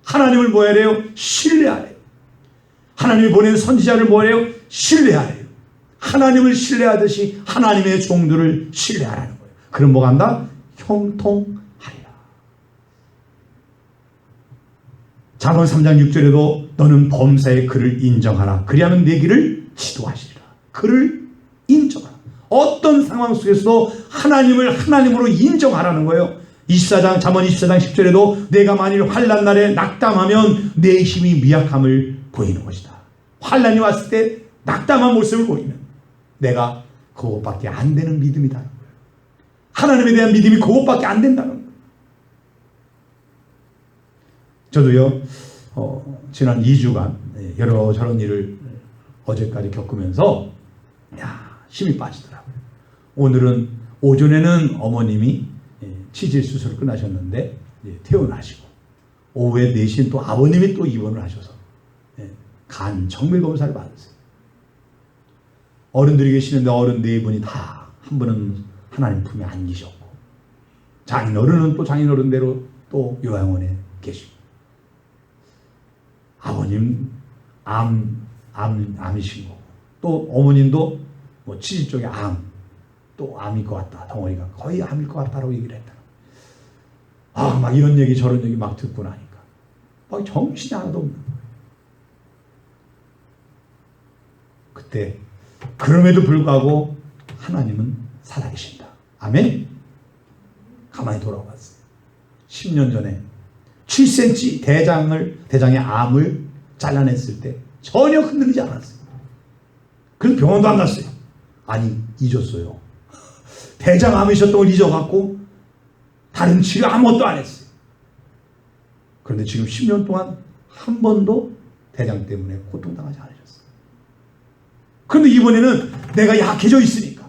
하나님을 뭐 하래요? 신뢰하래요. 하나님이 보낸 선지자를 뭐 하래요? 신뢰하래요. 하나님을 신뢰하듯이 하나님의 종들을 신뢰하라는 거예요. 그럼 뭐가 한다? 형통하리라. 잠언 3장 6절에도 너는 범사의 그를 인정하라. 그리하면 내 길을 지도하시리라. 그를 인정하라. 어떤 상황 속에서도 하나님을 하나님으로 인정하라는 거예요. 24장 잠언 24장 10절에도 내가 만일 환난 날에 낙담하면 내 힘이 미약함을 보이는 것이다. 환난이 왔을 때 낙담한 모습을 보이면 내가 그것밖에 안 되는 믿음이다는 거예요. 하나님에 대한 믿음이 그것밖에 안 된다는 거예요. 저도요 지난 2주간 여러 저런 일을 어제까지 겪으면서 힘이 빠지더라고요. 오늘은 오전에는 어머님이 치질 수술을 끝나셨는데 퇴원하시고 오후에 4시엔 또 아버님이 또 입원을 하셔서 간 정밀 검사를 받으세요. 어른들이 계시는데 어른 4분이 다 한 분은 하나님 품에 안기셨고 장인어른은 또 장인어른대로 또 요양원에 계시고 아버님 암이신 거고 또 어머님도 뭐 치질 쪽에 또 암일 것 같다. 덩어리가 거의 암일 것 같다라고 얘기를 했다. 막 이런 얘기 저런 얘기 막 듣고 나니까 막 정신이 하나도 없는 거예요. 그때 그럼에도 불구하고 하나님은 살아계신다. 아멘. 가만히 돌아봤어요. 10년 전에 7cm 대장의 암을 잘라냈을 때 전혀 흔들리지 않았어요. 그래서 병원도 안 갔어요. 아니 잊었어요. 대장암이셨던 걸 잊어갖고 다른 치료 아무것도 안 했어요. 그런데 지금 10년 동안 한 번도 대장 때문에 고통당하지 않으셨어요. 그런데 이번에는 내가 약해져 있으니까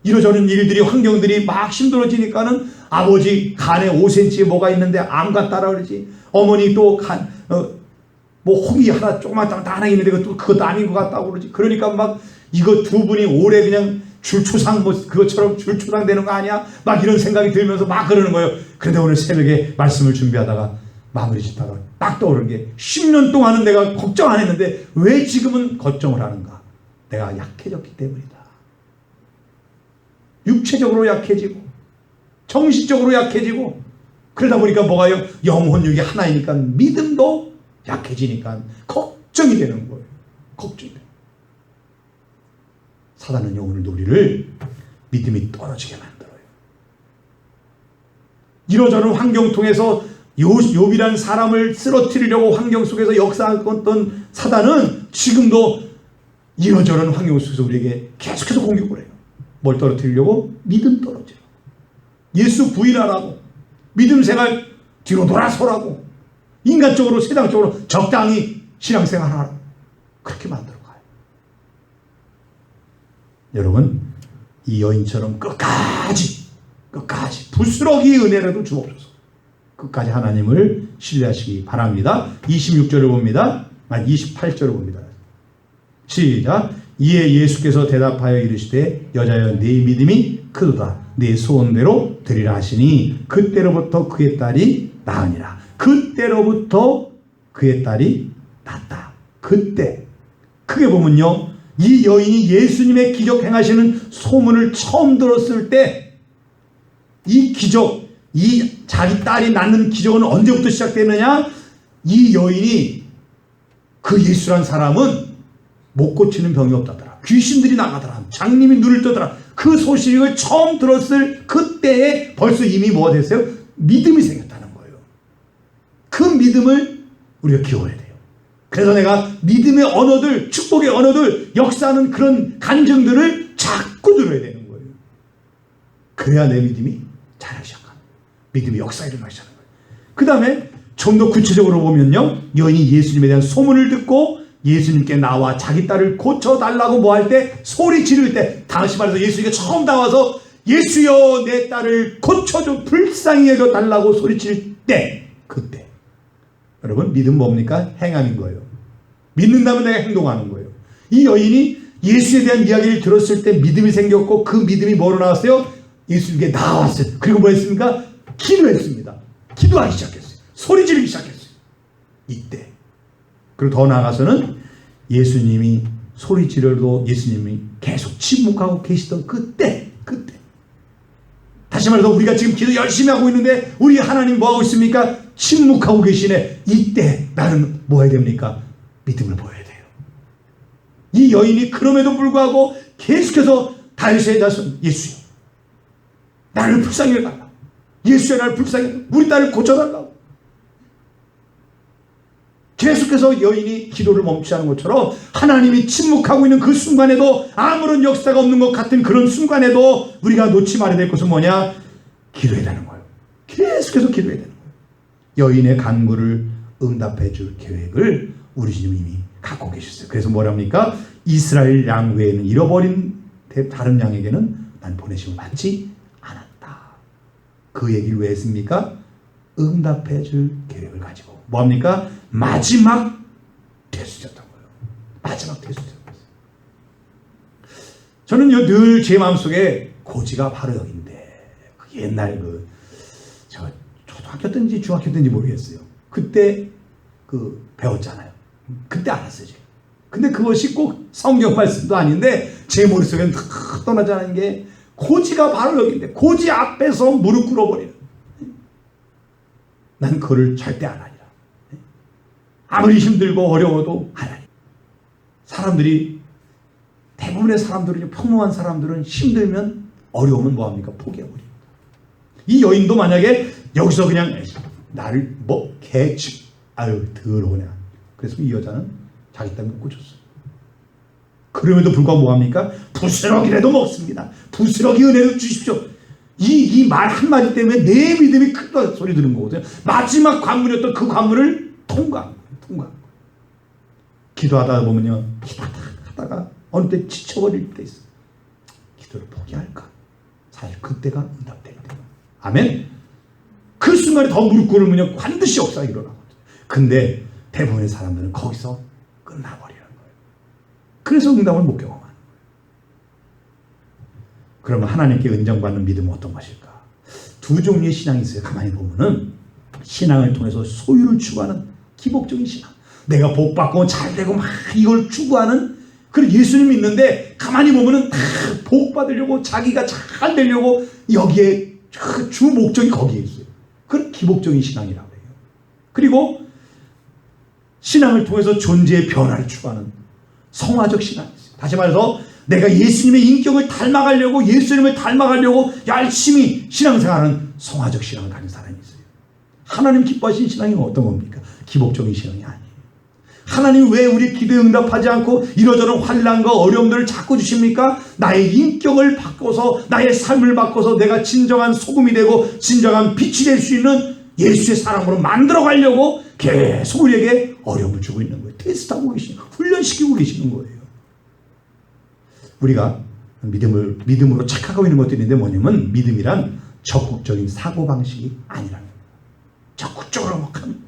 이러저런 일들이 환경들이 막 힘들어지니까는 아버지 간에 5cm에 뭐가 있는데 암 같다라 그러지. 어머니 또 뭐 혹이 하나 조그만 하나 있는데 그것도 아닌 것 같다고 그러지. 그러니까 막 이거 두 분이 오래 그냥 줄초상 뭐 그것처럼 줄초상 되는 거 아니야? 막 이런 생각이 들면서 막 그러는 거예요. 그런데 오늘 새벽에 말씀을 준비하다가 마무리 짓다가 딱 떠오른 게 10년 동안은 내가 걱정 안 했는데 왜 지금은 걱정을 하는가? 내가 약해졌기 때문이다. 육체적으로 약해지고 정신적으로 약해지고 그러다 보니까 뭐가요? 영혼육이 하나이니까 믿음도 약해지니까 걱정이 되는 거예요. 걱정이 돼요. 사단은 오늘도 우리를 믿음이 떨어지게 만들어요. 이러저런 환경 통해서 욥이라는 사람을 쓰러뜨리려고 환경 속에서 역사했던 사단은 지금도 이러저런 환경 속에서 우리에게 계속해서 공격을 해요. 뭘 떨어뜨리려고? 믿음 떨어뜨려. 예수 부인하라고. 믿음 생활 뒤로 돌아서라고. 인간적으로 세상적으로 적당히 신앙생활 하라고. 그렇게 만들어 가요. 여러분 이 여인처럼 끝까지 부스러기 은혜라도 주옵소서. 끝까지 하나님을 신뢰하시기 바랍니다. 26절을 봅니다. 28절을 봅니다. 시작. 이에 예수께서 대답하여 이르시되 여자여 네 믿음이 크도다. 네 소원대로 되리라 하시니 그때로부터 그의 딸이 나으니라. 그때로부터 그의 딸이 낫다. 그때 크게 보면요, 이 여인이 예수님의 기적 행하시는 소문을 처음 들었을 때 이 기적, 이 자기 딸이 낳는 기적은 언제부터 시작되느냐? 이 여인이 그 예수란 사람은 못 고치는 병이 없다더라. 귀신들이 나가더라. 장님이 눈을 뜨더라. 그 소식을 처음 들었을 그때에 벌써 이미 뭐가 됐어요? 믿음이 생겼다는 거예요. 그 믿음을 우리가 키워야 돼요. 그래서 내가 믿음의 언어들, 축복의 언어들, 역사하는 그런 간증들을 자꾸 들어야 되는 거예요. 그래야 내 믿음이 자라기 시작합니다. 믿음이 역사에 일어나기 시작하는 거예요. 그 다음에 좀 더 구체적으로 보면요, 여인이 예수님에 대한 소문을 듣고 예수님께 나와 자기 딸을 고쳐달라고 뭐 할 때, 소리 지를 때, 다시 말해서 예수님께 처음 나와서 예수여 내 딸을 고쳐줘 불쌍히 여겨달라고 소리칠 때, 그때 여러분 믿음 뭡니까? 행함인 거예요. 믿는다면 내가 행동하는 거예요. 이 여인이 예수에 대한 이야기를 들었을 때 믿음이 생겼고 그 믿음이 뭐로 나왔어요? 예수님께 나왔어요. 그리고 뭐 했습니까? 기도했습니다. 기도하기 시작했어요. 소리 지르기 시작했어요. 이때. 그리고 더 나아가서는 예수님이 소리 지르도 예수님이 계속 침묵하고 계시던 그때. 다시 말해서 우리가 지금 기도 열심히 하고 있는데 우리 하나님 뭐 하고 있습니까? 침묵하고 계시네. 이때 나는 뭐 해야 됩니까? 믿음을 보여야 돼요. 이 여인이 그럼에도 불구하고 계속해서 다윗의 자손 예수여 나를 불쌍히 해달라. 예수여 나를 불쌍히 해달라. 우리 딸을 고쳐달라고. 계속해서 여인이 기도를 멈추지 않은 것처럼 하나님이 침묵하고 있는 그 순간에도 아무런 역사가 없는 것 같은 그런 순간에도 우리가 놓지 말아야 될 것은 뭐냐? 기도해야 되는 거예요. 계속해서 기도해야 되는 거예요. 여인의 간구를 응답해 줄 계획을 우리 주님 이미 갖고 계셨어요. 그래서 뭐랍니까? 이스라엘 양 외에는 잃어버린 다른 양에게는 난 보내심을 받지 않았다. 그 얘기를 왜 했습니까? 응답해 줄 계획을 가지고 뭐합니까? 마지막 대수였던 거예요. 마지막 대수였어요. 저는요 늘 제 마음속에 고지가 바로 여기인데 그 옛날 저 초등학교 때인지 중학교 때인지 모르겠어요. 그때 배웠잖아요. 그때 알았어요. 제가. 근데 그것이 꼭 성경 말씀도 아닌데 제 머릿속에는 탁 떠나지 않은 게 고지가 바로 여기인데 고지 앞에서 무릎 꿇어버리는. 난 그거를 절대 안 하리라. 아무리 힘들고 어려워도 안 하리라. 사람들이 대부분의 사람들은 평범한 사람들은 힘들면 어려우면 뭐합니까? 포기해버립니다. 이 여인도 만약에 여기서 그냥 나를 개치 아유 더러우네. 그래서 이 여자는 자기 때문에 꽂혔어요. 그럼에도 불구하고 뭐합니까? 부스러기라도 먹습니다. 부스러기 은혜를 주십시오. 이 말 한마디 때문에 내 믿음이 크다 소리 들은 거거든요. 마지막 관문이었던 그 관문을 통과한 거예요. 기도하다 보면요. 기도하다가 어느 때 지쳐버릴 때 있어요. 기도를 포기할까? 사실 그때가 응답될 때예요. 아멘? 그 순간에 더 무릎 꿇으면 반드시 역사가 일어나거든요. 근데 대부분의 사람들은 거기서 끝나버리는 거예요. 그래서 응답을 못 경험하는 거예요. 그러면 하나님께 인정받는 믿음은 어떤 것일까? 두 종류의 신앙이 있어요. 가만히 보면은 신앙을 통해서 소유를 추구하는 기복적인 신앙. 내가 복 받고 잘 되고 막 이걸 추구하는 그리고 예수님 믿는데 가만히 보면은 다 복 받으려고 자기가 잘 되려고 여기에 주 목적이 거기에 있어요. 그건 기복적인 신앙이라고 해요. 그리고 신앙을 통해서 존재의 변화를 추구하는 성화적 신앙이 있어요. 다시 말해서 내가 예수님의 인격을 닮아가려고 예수님을 닮아가려고 열심히 신앙생활하는 성화적 신앙을 가진 사람이 있어요. 하나님 기뻐하시는 신앙이 어떤 겁니까? 기복적인 신앙이 아니에요. 하나님 왜 우리 기도에 응답하지 않고 이러저런 환난과 어려움들을 자꾸 주십니까? 나의 인격을 바꿔서 나의 삶을 바꿔서 내가 진정한 소금이 되고 진정한 빛이 될 수 있는 예수의 사람으로 만들어 가려고 계속 우리에게 어려움을 주고 있는 거예요. 테스트하고 계시는 거예요. 훈련시키고 계시는 거예요. 우리가 믿음으로 착각하고 있는 것들이 있는데 뭐냐면 믿음이란 적극적인 사고방식이 아니라는 거예요. 적극적으로 막 하는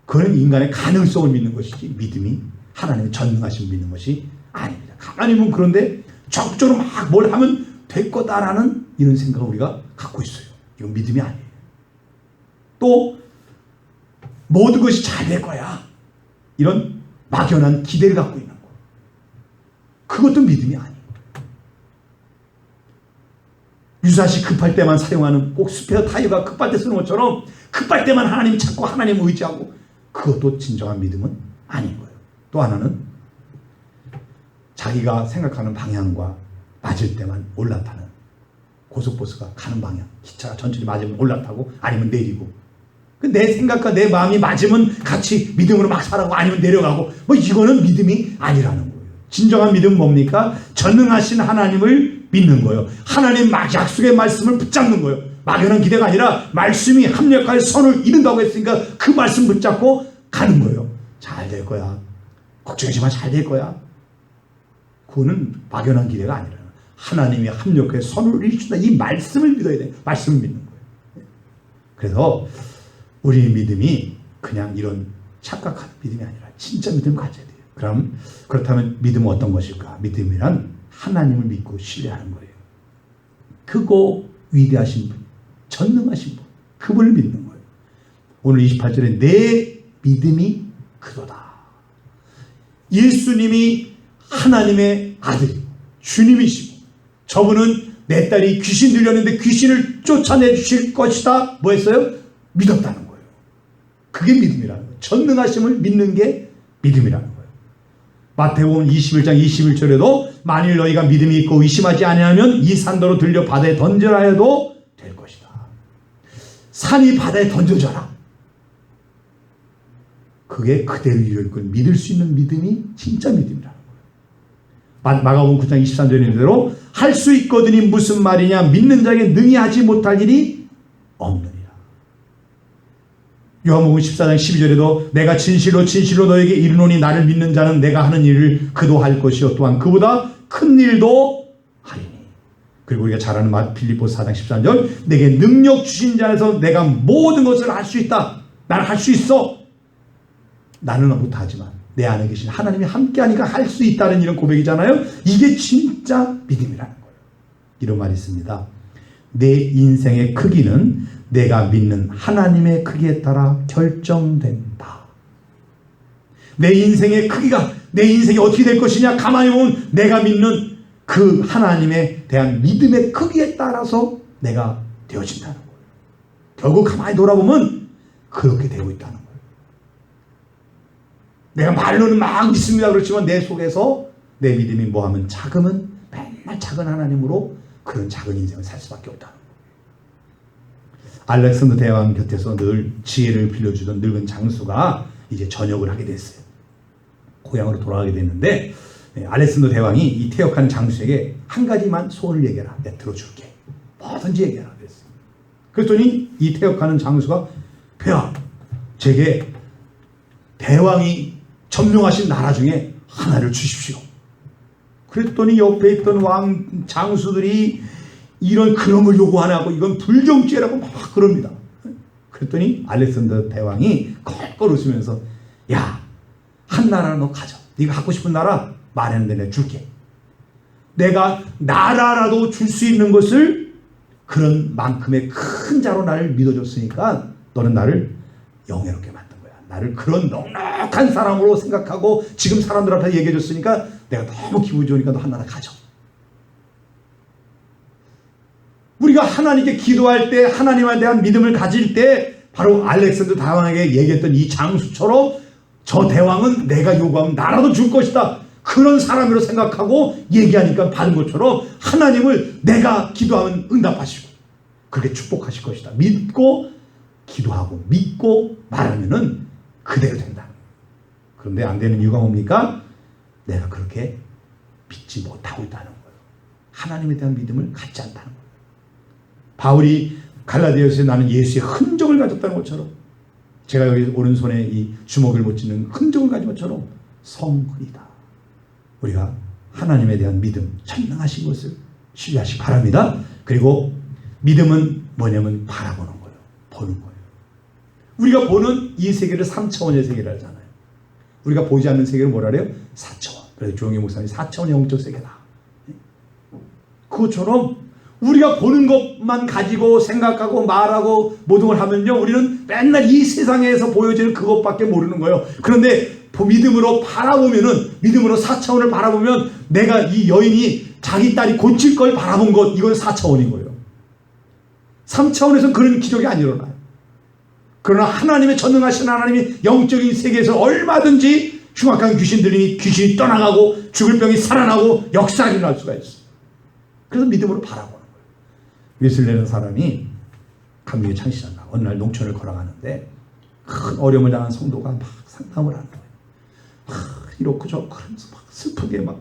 그건 인간의 가능성을 믿는 것이지 믿음이 하나님의 전능하신 믿는 것이 아닙니다. 하나님은 그런데 적극적으로 막 뭘 하면 될 거다라는 이런 생각을 우리가 갖고 있어요. 이건 믿음이 아니에요. 또 모든 것이 잘 될 거야. 이런 막연한 기대를 갖고 있는 거. 그것도 믿음이 아니에요. 유사시 급할 때만 사용하는 꼭 스페어 타이어가 급할 때 쓰는 것처럼 급할 때만 하나님 찾고 하나님 의지하고 그것도 진정한 믿음은 아닌 거예요. 또 하나는 자기가 생각하는 방향과 맞을 때만 올라타는 고속버스가 가는 방향 기차가 천천히 맞으면 올라타고 아니면 내리고 내 생각과 내 마음이 맞으면 같이 믿음으로 막 살아가고 아니면 내려가고 이거는 믿음이 아니라는 거예요. 진정한 믿음은 뭡니까? 전능하신 하나님을 믿는 거예요. 하나님 약속의 말씀을 붙잡는 거예요. 막연한 기대가 아니라 말씀이 합력하여 선을 이룬다고 했으니까 그 말씀 붙잡고 가는 거예요. 잘 될 거야. 걱정하지 마. 잘 될 거야. 그거는 막연한 기대가 아니라 하나님이 합력하여 선을 이루신다. 이 말씀을 믿어야 돼. 말씀을 믿는 거예요. 그래서 우리의 믿음이 그냥 이런 착각한 믿음이 아니라 진짜 믿음을 가져야 돼요. 그렇다면 믿음은 어떤 것일까? 믿음이란 하나님을 믿고 신뢰하는 거예요. 크고 위대하신 분, 전능하신 분, 그분을 믿는 거예요. 오늘 28절에 내 믿음이 그도다. 예수님이 하나님의 아들이고 주님이시고 저분은 내 딸이 귀신 들렸는데 귀신을 쫓아내 주실 것이다. 뭐 했어요? 믿었다는 거예요. 그게 믿음이라는 거예요. 전능하심을 믿는 게 믿음이라는 거예요. 마태복음 21장 21절에도 만일 너희가 믿음이 있고 의심하지 아니하면 이 산더러 들려 바다에 던져라 해도 될 것이다. 산이 바다에 던져져라. 그게 그대로 이룰 걸 믿을 수 있는 믿음이 진짜 믿음이라는 거예요. 마가복음 9장 23절에 대로 할 수 있거든이 무슨 말이냐 믿는 자에게 능히 하지 못할 일이 없느니라. 요한복음 14장 12절에도 내가 진실로 진실로 너에게 이르노니 나를 믿는 자는 내가 하는 일을 그도 할 것이요 또한 그보다 큰 일도 하리니. 그리고 우리가 잘 아는 빌립보서 4장 13절, 내게 능력 주신 자 안에서 내가 모든 것을 할 수 있다. 나는 할 수 있어. 나는 못하지만 내 안에 계신 하나님이 함께하니까 할 수 있다는 이런 고백이잖아요. 이게 진짜 믿음이라는 거예요. 이런 말이 있습니다. 내 인생의 크기는 내가 믿는 하나님의 크기에 따라 결정된다. 내 인생의 크기가, 내 인생이 어떻게 될 것이냐, 가만히 보면 내가 믿는 그 하나님에 대한 믿음의 크기에 따라서 내가 되어진다는 거예요. 결국 가만히 돌아보면 그렇게 되고 있다는 거예요. 내가 말로는 막 믿습니다 그렇지만 내 속에서 내 믿음이 뭐하면 작으면 맨날 작은 하나님으로 그런 작은 인생을 살 수밖에 없다는 거예요. 알렉산더 대왕 곁에서 늘 지혜를 빌려주던 늙은 장수가 이제 전역을 하게 됐어요. 고향으로 돌아가게 됐는데 알렉산더 대왕이 이 퇴역한 장수에게 한 가지만 소원을 얘기해라. 내가 들어줄게. 뭐든지 얘기해라 그랬어요. 그랬더니 이 퇴역하는 장수가, 폐하, 제게 대왕이 점령하신 나라 중에 하나를 주십시오. 그랬더니 옆에 있던 왕 장수들이 이런 그런 걸 요구하냐고, 이건 불경죄라고 막 그럽니다. 그랬더니 알렉산더 대왕이 껄껄 웃으면서, 야, 한 나라 너 가져. 네가 갖고 싶은 나라 말했는데 내가 줄게. 내가 나라라도 줄 수 있는 것을 그런 만큼의 큰 자로 나를 믿어줬으니까 너는 나를 영예롭게 만든 거야. 나를 그런 넉넉한 사람으로 생각하고 지금 사람들 앞에 얘기해줬으니까 내가 너무 기분이 좋으니까 너 한 나라 가져. 우리가 하나님께 기도할 때, 하나님에 대한 믿음을 가질 때 바로 알렉산더 대왕에게 얘기했던 이 장수처럼 저 대왕은 내가 요구하면 나라도 줄 것이다. 그런 사람으로 생각하고 얘기하니까 받은 것처럼 하나님을 내가 기도하면 응답하시고 그렇게 축복하실 것이다. 믿고 기도하고 믿고 말하면은 그대로 된다. 그런데 안 되는 이유가 뭡니까? 내가 그렇게 믿지 못하고 있다는 거예요. 하나님에 대한 믿음을 갖지 않다는 거예요. 바울이 갈라디아서에 나는 예수의 흔적을 가졌다는 것처럼, 제가 여기 오른손에 이 주먹을 못 쥐는 흔적을 가진 것처럼 성은이다. 우리가 하나님에 대한 믿음, 전능하신 것을 신뢰하시기 바랍니다. 그리고 믿음은 뭐냐면 바라보는 거예요. 보는 거예요. 우리가 보는 이 세계를 3차원의 세계라 하잖아요. 우리가 보이지 않는 세계를 뭐라 그래요? 4차원. 그래서 조영희 목사님이 4차원의 영적 세계다. 그것처럼 우리가 보는 것만 가지고 생각하고 말하고 모든 걸 하면요, 우리는 맨날 이 세상에서 보여지는 그것밖에 모르는 거예요. 그런데 믿음으로 바라보면은, 믿음으로 4차원을 바라보면 내가 이 여인이 자기 딸이 고칠 걸 바라본 것, 이건 4차원인 거예요. 3차원에서 그런 기적이 안 일어나요. 그러나 하나님의 전능하신 하나님이 영적인 세계에서 얼마든지 흉악한 귀신이 떠나가고 죽을 병이 살아나고 역사가 일어날 수가 있어요. 그래서 믿음으로 바라보는 거예요. 웨슬레라는 사람이 감리교 창시자가 어느 날 농촌을 걸어가는데 큰 어려움을 당한 성도가 막 상담을 하는 거예요. 이렇고 저렇고 하면서 막 슬프게 막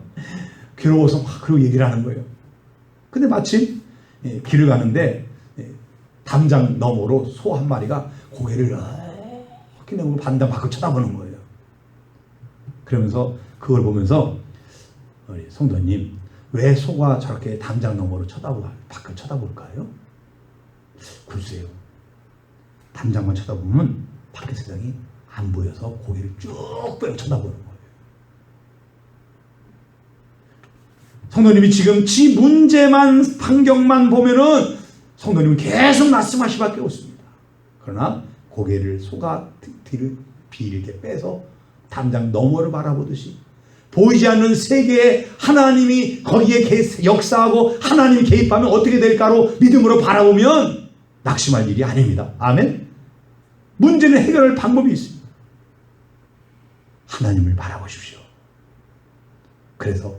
괴로워서 막 그러고 얘기를 하는 거예요. 근데 마침 길을 가는데 담장 너머로 소 한 마리가 고개를 이렇게 내고 반달 밖을 쳐다보는 거예요. 그러면서 그걸 보면서 우리 성도님, 왜 소가 저렇게 담장 너머로 밖을 쳐다볼까요? 글쎄요. 담장만 쳐다보면 밖의 세상이 안 보여서 고개를 쭉 빼고 쳐다보는 거예요. 성도님이 지금 지 문제만, 환경만 보면은 성도님은 계속 말씀하실 수밖에 없습니다. 그러나 고개를 소가 뒤를 비일게 빼서 담장 너머를 바라보듯이 보이지 않는 세계에 하나님이 거기에 역사하고 하나님이 개입하면 어떻게 될까로 믿음으로 바라보면 낙심할 일이 아닙니다. 아멘. 문제는 해결할 방법이 있습니다. 하나님을 바라보십시오. 그래서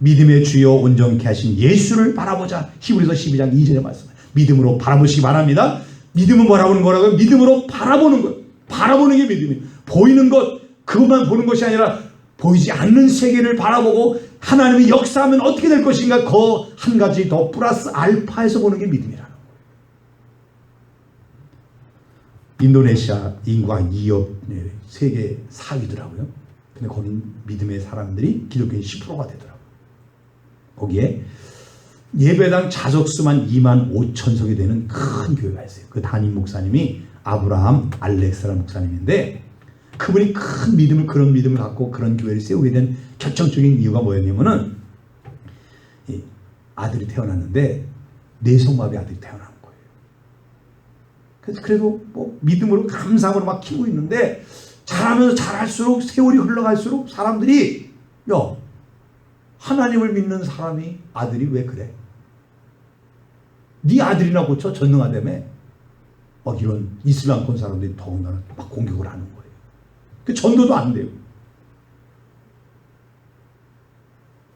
믿음의 주여 온전케 하신 예수를 바라보자. 히브리서 12장 2절에 말씀합니다. 믿음으로 바라보시기 바랍니다. 믿음은 뭐라고 하는 거라고요? 믿음으로 바라보는 것. 바라보는 게 믿음이에요. 보이는 것, 그것만 보는 것이 아니라 보이지 않는 세계를 바라보고 하나님이 역사하면 어떻게 될 것인가, 그 한 가지 더 플러스 알파에서 보는 게 믿음이라는 거예요. 인도네시아 인구가 2억, 세계 4위더라고요. 근데 거기 믿음의 사람들이 기독교인 10%가 되더라고요. 거기에 예배당 좌석수만 2만 5천석이 되는 큰 교회가 있어요. 그 담임 목사님이 아브라함 알렉스라는 목사님인데, 그분이 큰 믿음을, 그런 믿음을 갖고 그런 교회를 세우게 된 결정적인 이유가 뭐였냐면은, 이 아들이 태어났는데 뇌성마비 아들이 태어난 거예요. 그래도 뭐 믿음으로 감사함으로 막 키우고 있는데, 잘하면서 잘할수록, 세월이 흘러갈수록 사람들이, 야, 하나님을 믿는 사람이 아들이 왜 그래? 네 아들이나 고쳐? 전능하다며? 막 이런 이슬람권 사람들이 더군다나 막 공격을 하는 거예요. 그 전도도 안 돼요.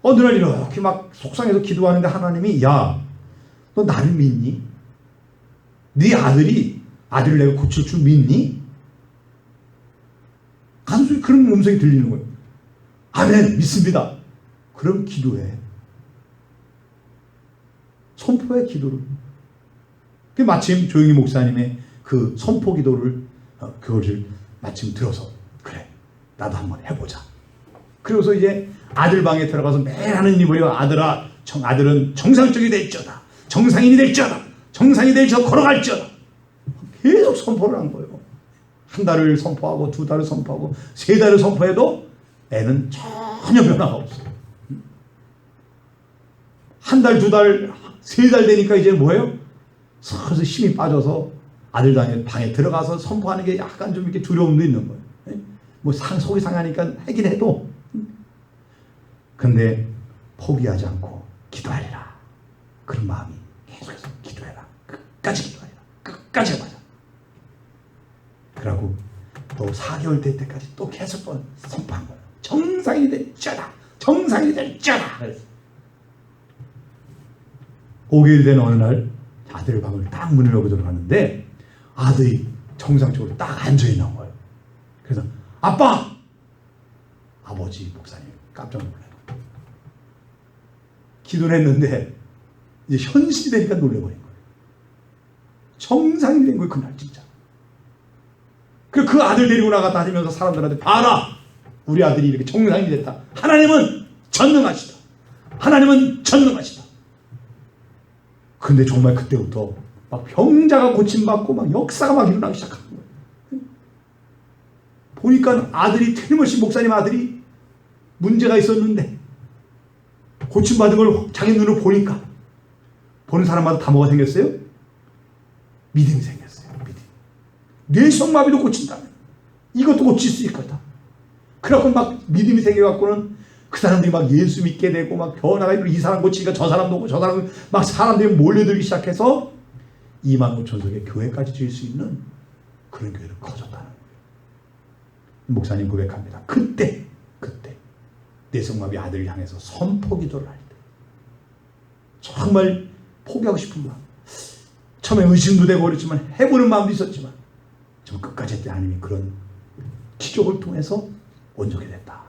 어느 날 이렇게 막 속상해서 기도하는데 하나님이, 야, 너 나를 믿니? 네 아들을 내가 고칠 줄 믿니? 간소히 그런 음성이 들리는 거예요. 아멘, 믿습니다. 그럼 기도해. 선포해, 기도를. 마침 조용히 목사님의 그 선포 기도를, 그것을 마침 들어서, 그래, 나도 한번 해보자. 그러고서 이제 아들 방에 들어가서 매일 하는 일이 아들아, 아들은 정상적이 될지어다. 정상인이 될지어다. 정상이 될지어다. 걸어갈지어다. 계속 선포를 한 거예요. 한 달을 선포하고, 두 달을 선포하고, 세 달을 선포해도 애는 전혀 변화가 없어요. 한 달, 두 달, 세 달 되니까 이제 뭐예요? 서서 힘이 빠져서 아들 방에 들어가서 선포하는 게 약간 좀 이렇게 두려움도 있는 거예요. 뭐 속이 상하니까 하긴 해도. 근데 포기하지 않고 기도하리라. 그런 마음이 계속해서 기도해라. 끝까지 기도해라. 끝까지 해보자. 그러고 또 4개월 될 때까지 또 계속 또 선포한 거예요. 정상이 될지어다. 정상이 될지어다. 5개월 된 어느 날 아들 방을 딱 문을 열고 들어갔는데 아들이 정상적으로 딱 앉아있는 거예요. 그래서 아빠! 아버지 목사님 깜짝 놀라요. 기도를 했는데 이제 현실이 되니까 놀래버린 거예요. 정상이 된 거예요, 그날 진짜. 그 아들 데리고 나가 다니면서 사람들한테, 봐라! 우리 아들이 이렇게 정상이 됐다. 하나님은 전능하시다. 하나님은 전능하시다. 근데 정말 그때부터 막 병자가 고침받고 막 역사가 막 일어나기 시작한 거예요. 보니까 아들이, 틀림없이 목사님 아들이 문제가 있었는데 고침받은 걸 자기 눈으로 보니까 보는 사람마다 다 뭐가 생겼어요? 믿음이 생겼어요. 믿음. 뇌성마비도 고친다면 이것도 고칠 수 있을 거다. 그래갖고 막 믿음이 생겨갖고는 그 사람들이 막 예수 믿게 되고 막 변화가 있고, 이 사람 고치니까 저 사람도 오고 저 사람, 막 사람들이 몰려들기 시작해서 2만 5천석의 교회까지 지을 수 있는 그런 교회로 커졌다는 거예요. 목사님 고백합니다. 그때 뇌성마비 아들을 향해서 선포 기도를 할 때 정말 포기하고 싶은 마음, 처음에 의심도 되고 그랬지만 해보는 마음도 있었지만 저 끝까지 했더니 하나님이 그런 기적을 통해서 온전히 됐다.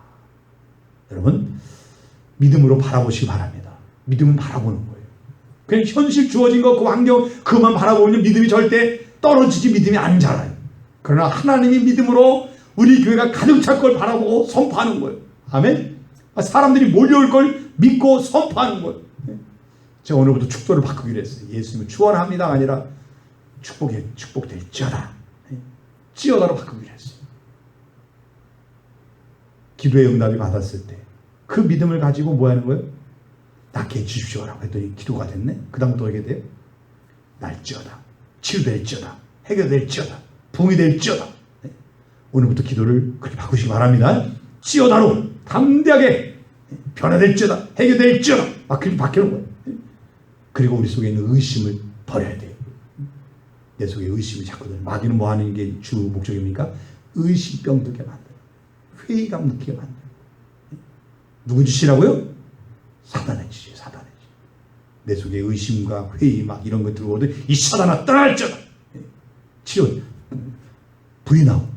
여러분, 믿음으로 바라보시기 바랍니다. 믿음은 바라보는 거예요. 그냥 현실 주어진 것, 그 환경, 그만 바라보면 믿음이 절대 떨어지지, 믿음이 안 자라요. 그러나 하나님이 믿음으로 우리 교회가 가득 찰 걸 바라보고 선포하는 거예요. 아멘? 사람들이 몰려올 걸 믿고 선포하는 거예요. 제가 오늘부터 축도를 바꾸기로 했어요. 예수님을 축원합니다가 아니라 축복될지어다. 찌어다로 바꾸기로 했어요. 기도의 응답이 받았을 때 그 믿음을 가지고 뭐 하는 거예요? 낫게 해주십시오라고 했더니 기도가 됐네. 그 다음부터 어떻게 돼요? 날지어다. 치유될지어다. 해결될지어다. 부흥이 될지어다. 네. 오늘부터 기도를 그렇게 바꾸시기 바랍니다. 찌어다로 담대하게 변화될지어다. 해결될지어다. 막 그렇게 바뀌는 거예요. 그리고 우리 속에 있는 의심을 버려야 돼요. 내 속에 의심이 자꾸 들어요. 마귀는 뭐 하는 게 주 목적입니까? 의심병 들게 만들어요. 회의감 느끼게 만들어요. 누구 짓이라고요? 사단의 짓이에요. 사단의 짓. 내 속에 의심과 회의 막 이런 것 들어오거든. 이 사단아 떠날지어다. 치료, 부인하고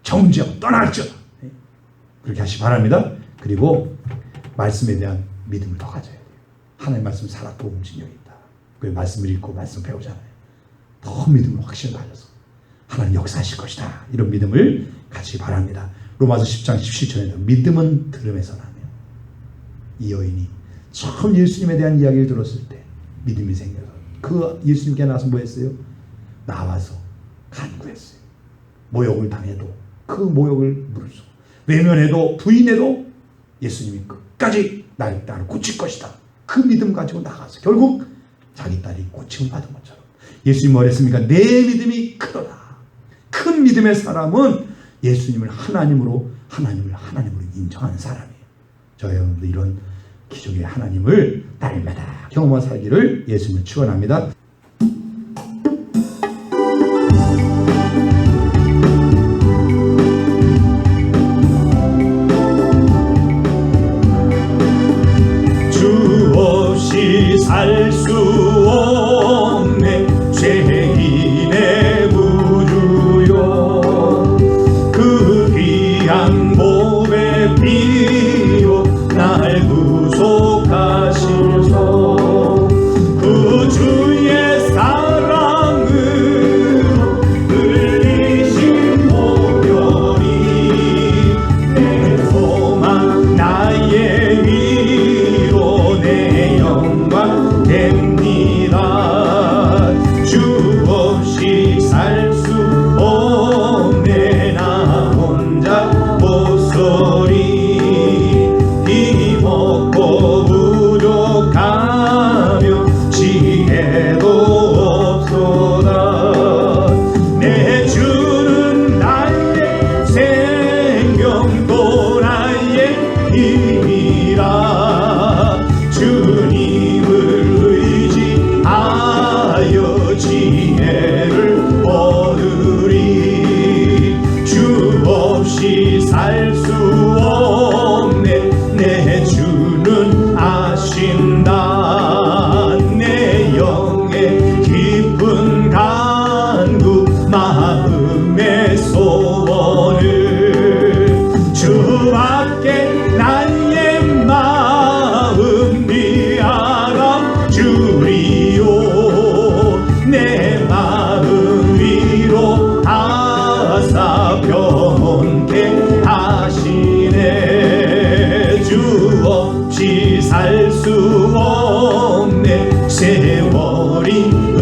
정죄하고 떠날지어다. 그렇게 하시기 바랍니다. 그리고 말씀에 대한 믿음을 더 가져야 돼요. 하나님의 말씀 살았고 움직임이 있다. 그 말씀을 읽고 말씀 배우잖아요. 더 믿음을 확실히 가져서 하나님 역사하실 것이다. 이런 믿음을 가지기 바랍니다. 로마서 10장 17절에도 믿음은 들음에서 나며 이 여인이 처음 예수님에 대한 이야기를 들었을 때 믿음이 생겨서 그 예수님께 나서 뭐 했어요? 나와서 간구했어요. 모욕을 당해도 그 모욕을 무릅쓰고 외면해도 부인해도 예수님이 끝까지 나를 고칠 것이다. 그 믿음 가지고 나가서 결국 자기 딸이 고침을 받은 것처럼 예수님이 뭐랬습니까? 내 믿음이 크도다. 큰 믿음의 사람은 예수님을 하나님으로 인정하는 사람이에요. 저 여러분도 이런 기적의 하나님을 날마다 경험하며 살기를 예수님을 축원합니다. 주 없이 살 수 없네 죄인의 구주요 그 귀한 몸의 피로 날 구속하시소 그 주의 사랑으로 흘리신 보혈이 내 소망 나의 위로 내 영광 됩니다 주 없이 살 수 없네 나 혼자 못서리 힘없고 부족하며 지혜도 없소다 내 주는 나의 생명 또 나의 힘이라 주님을 의지하여 지혜를 얻으리 주 없이 살 수 없네 내 주는 아신다 내 영의 깊은 간구 마음의 소원을 주밖에 나의 마음 네 알아주리요 내 마음 위로 하사 평온케 하시네 주 없이 살 수 없네 세월이